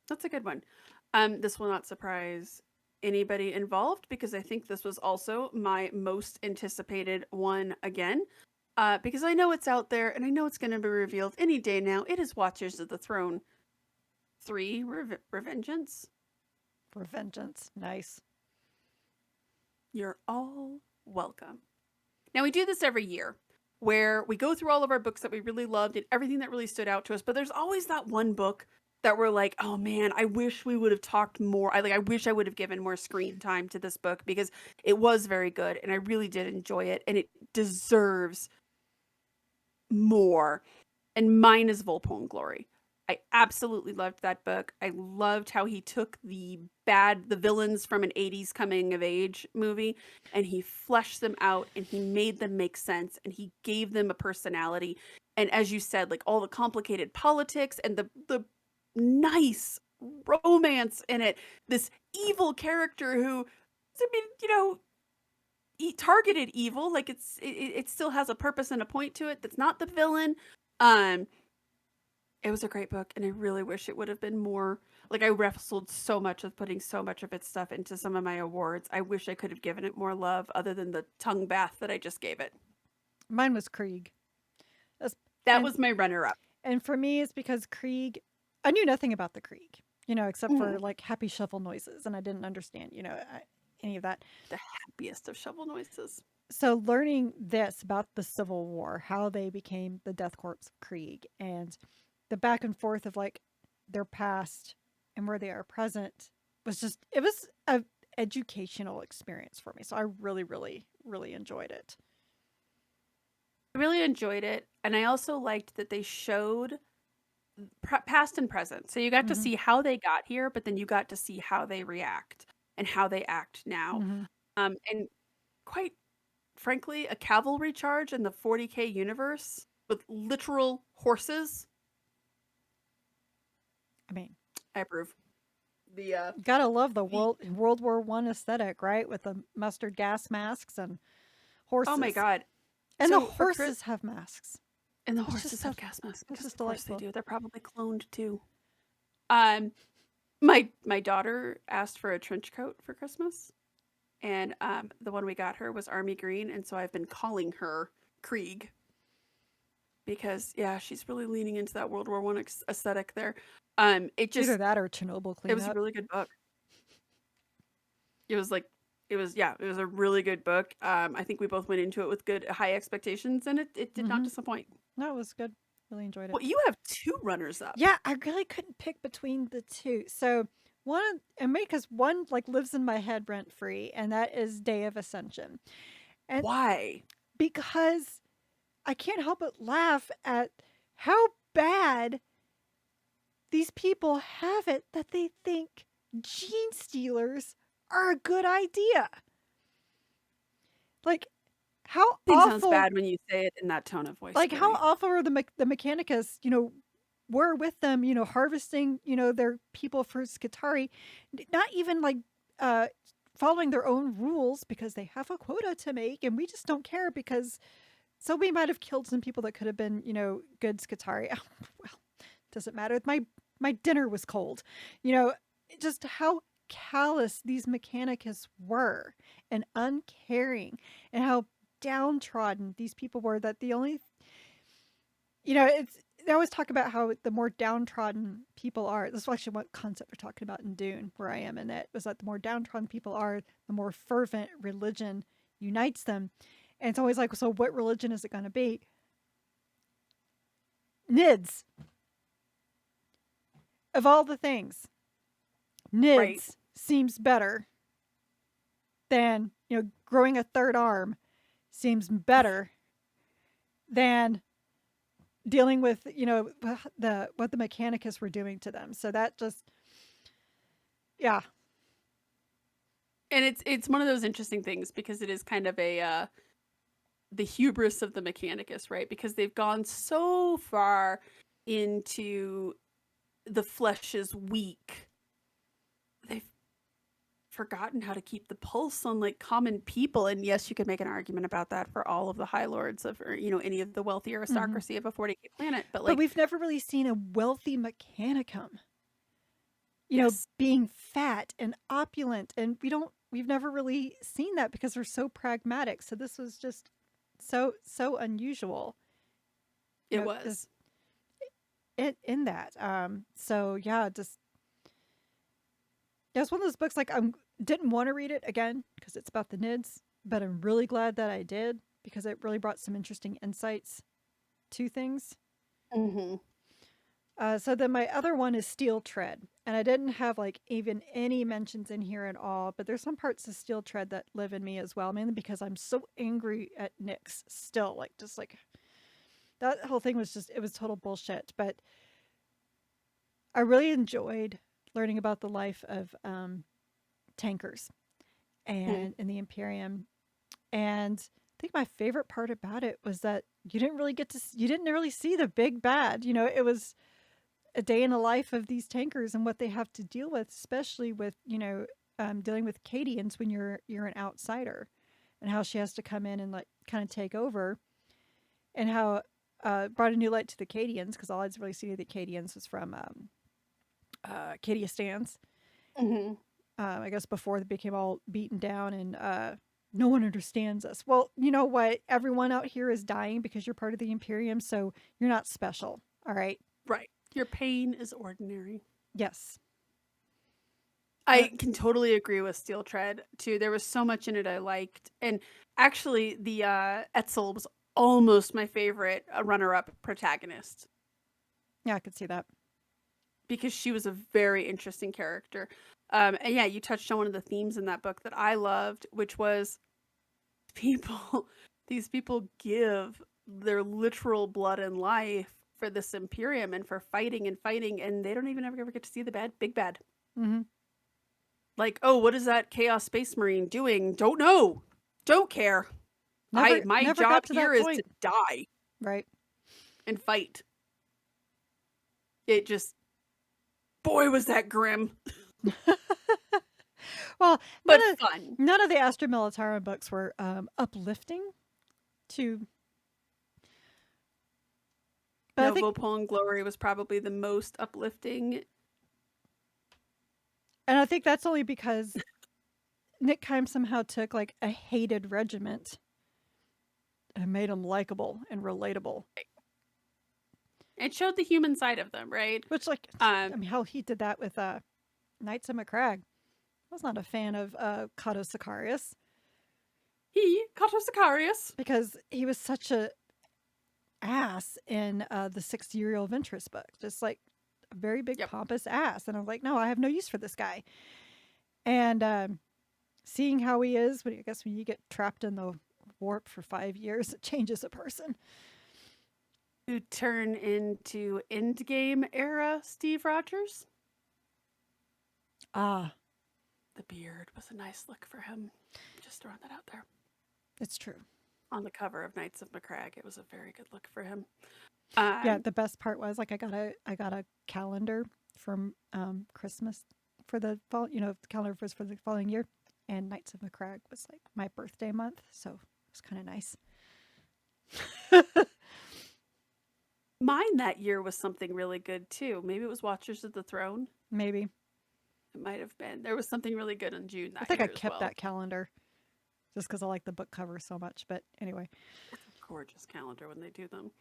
That's a good one. This will not surprise anybody involved because I think this was also my most anticipated one again. Because I know it's out there and I know it's going to be revealed any day now. It is Watchers of the Throne 3 Revengeance. Revengeance. Nice. You're all welcome. Now, we do this every year where we go through all of our books that we really loved and everything that really stood out to us. But there's always that one book that we're like, oh man, I wish we would have talked more. I wish I would have given more screen time to this book because it was very good and I really did enjoy it and it deserves more. And mine is Volpone Glory. I absolutely loved that book. I loved how he took the villains from an 80s coming of age movie and he fleshed them out and he made them make sense and he gave them a personality. And as you said, like all the complicated politics and the nice romance in it. This evil character who, I mean, targeted evil, like it still has a purpose and a point to it. That's not the villain. It was a great book, and I really wish it would have been more. Like I wrestled so much with putting so much of its stuff into some of my awards. I wish I could have given it more love, other than the tongue bath that I just gave it. Mine was Krieg. That was my runner-up. And for me, it's because Krieg, I knew nothing about the Krieg, except for like happy shovel noises, and I didn't understand, any of that. The happiest of shovel noises. So learning this about the Civil War, how they became the Death Corps of Krieg, and the back and forth of like their past and where they are present it was an educational experience for me. So I really, really, really enjoyed it. I really enjoyed it. And I also liked that they showed past and present. So you got to see how they got here, but then you got to see how they react and how they act now. And quite frankly, a cavalry charge in the 40k universe with literal horses. I mean, I approve. The gotta love the World War I aesthetic, right? With the mustard gas masks and horses. Oh my god! And the horses have masks. And the horses have gas masks. It's just of course delightful. they do. They're probably cloned too. My daughter asked for a trench coat for Christmas, and the one we got her was army green, and so I've been calling her Krieg because she's really leaning into that World War I aesthetic there. It just either that or Chernobyl cleanup. It was a really good book. It was a really good book. I think we both went into it with good high expectations, and it did not disappoint. No, it was good. Really enjoyed it. Well, you have 2 runners up. Yeah, I really couldn't pick between the 2. So because one like lives in my head rent free, and that is Day of Ascension. And Why? because I can't help but laugh at how bad these people have it that they think gene stealers are a good idea. Like, how I think it sounds awful, bad when you say it in that tone of voice, like, how Carrie. awful are the Mechanicus, were with them, harvesting, their people for Skitarii, not even like, uh, following their own rules because they have a quota to make and we just don't care because so we might have killed some people that could have been, good Skitarii. Well, doesn't matter. My dinner was cold. You know, just how callous these Mechanicus were and uncaring and how downtrodden these people were that the only it's they always talk about how the more downtrodden people are. This is actually what concept we're talking about in Dune, where I am, and that was that the more downtrodden people are, the more fervent religion unites them. And it's always like, so what religion is it going to be? NIDS. Of all the things, NIDS Right. seems better than, growing a third arm seems better than dealing with, what the Mechanicus were doing to them. So that just, yeah. And it's one of those interesting things because it is kind of a the hubris of the Mechanicus, right? Because they've gone so far into the flesh is weak. They've forgotten how to keep the pulse on like common people. And yes, you could make an argument about that for all of the high lords of, or any of the wealthy aristocracy of a 40K planet. But But like, we've never really seen a wealthy Mechanicum, yes, being fat and opulent. And we've never really seen that because they're so pragmatic. So this was just so unusual. it This was. in that. So yeah, just it's one of those books like I didn't want to read it again because it's about the NIDS, but I'm really glad that I did because it really brought some interesting insights to things. Mm-hmm. So then my other one is Steel Tread, and I didn't have like even any mentions in here at all, but there's some parts of Steel Tread that live in me as well, mainly because I'm so angry at Nyx still, like just like that whole thing was just it was total bullshit. But I really enjoyed learning about the life of tankers Mm-hmm. and in the Imperium, and I think my favorite part about it was that you didn't really see the big bad. It was a day in the life of these tankers and what they have to deal with, especially with dealing with Cadians when you're an outsider, and how she has to come in and like kind of take over, and how brought a new light to the Cadians because all I'd really seen of the Cadians was from Cadia stands. Mm-hmm. I guess before they became all beaten down and no one understands us. Well, you know what? Everyone out here is dying because you're part of the Imperium, so you're not special. All right. Right. Your pain is ordinary. Yes. I can totally agree with Steel Tread too. There was so much in it I liked, and actually, the Etzel was almost my favorite runner-up protagonist Yeah, I could see that. because she was a very interesting character. And yeah, you touched on one of the themes in that book that I loved, which was people. These people give their literal blood and life for this Imperium and for fighting and fighting, and they don't even ever get to see the big bad. Mm-hmm. Like, oh, what is that Chaos Space Marine doing? Don't know. Don't care. My Never job got to here that is to point. die Right. and fight. It just, boy, was that grim, Well, but fun. none of the Astra Militarum books were uplifting to, but I think, Novo Pole and Glory was probably the most uplifting. and I think that's only because Nick Kime somehow took like a hated regiment and made them likable and relatable. It showed the human side of them, right? Which, like, I Um, mean, hell, he did that with Knights of Macragge. I was not a fan of Cato Sicarius he, Kato Sicarius. because he was such a ass in the 6th Uriel Ventress book. Just like a very big Yep. pompous ass. And I'm like, no, I have no use for this guy. And seeing how he is, when you get trapped in the warp for 5 years. It changes a person. To turn into Endgame era Steve Rogers. Ah, The beard was a nice look for him. Just throwing that out there. it's true. On the cover of Knights of Macragge, it was a very good look for him. Yeah, the best part was like I got a calendar from Christmas for the fall. The calendar was for the following year, and Knights of Macragge was like my birthday month, so it was kind of nice. Mine that year was something really good too. Maybe it was Watchers of the Throne. Maybe. It might have been. There was something really good in June that I think year I kept as well. that calendar just because I like the book cover so much. But anyway, it's a gorgeous calendar when they do them.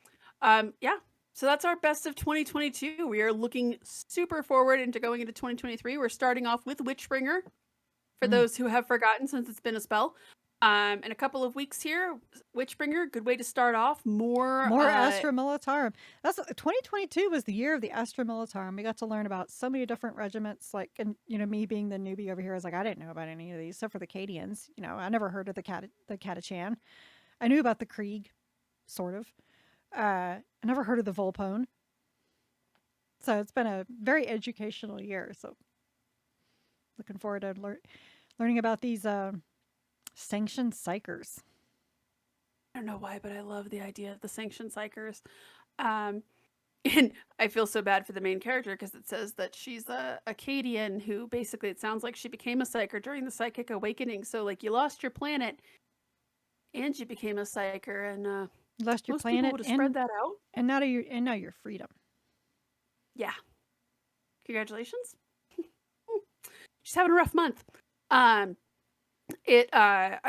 Yeah. So that's our best of 2022. We are looking super forward into going into 2023. We're starting off with Witchbringer, for those who have forgotten since it's been a spell. In a couple of weeks here, Witchbringer, good way to start off. More Astra Militarum. That's 2022 was the year of the Astra Militarum. We got to learn about so many different regiments. Like, and me being the newbie over here, I was like, I didn't know about any of these except for the Cadians. I never heard of the Catachan. I knew about the Krieg, sort of. I never heard of the Volpone. So it's been a very educational year. So looking forward to learning about these sanctioned psychers. I don't know why, but I love the idea of the sanctioned psychers. And I feel so bad for the main character because it says that she's a Acadian who basically, it sounds like she became a psyker during the psychic awakening. So like you lost your planet and you became a psyker, and You lost your most planet people would have spread that out. And now your freedom. Yeah. Congratulations. She's having a rough month. I'm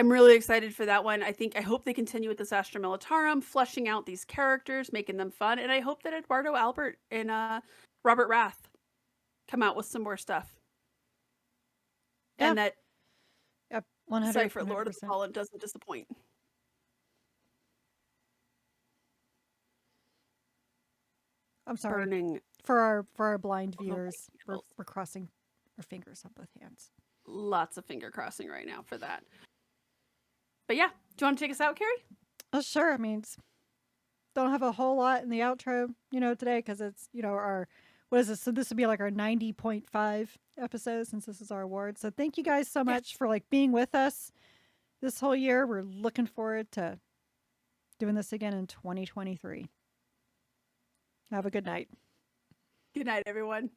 really excited for that one. I hope they continue with this Astra Militarum, fleshing out these characters, making them fun, and I hope that Eduardo Albert and Robert Rath come out with some more stuff. Yeah. And that Yep, 100%. Cypher Lord of the Fallen doesn't disappoint. I'm sorry. Burning. For our blind viewers, we're crossing our fingers on both hands. Lots of finger crossing right now for that. But yeah, do you want to take us out, Carrie? Oh, sure. I mean, don't have a whole lot in the outro, today because it's, our, what is this? So this would be like our 90.5 episode since this is our award. So thank you guys so much for being with us this whole year. We're looking forward to doing this again in 2023. Have a good night. Good night, everyone.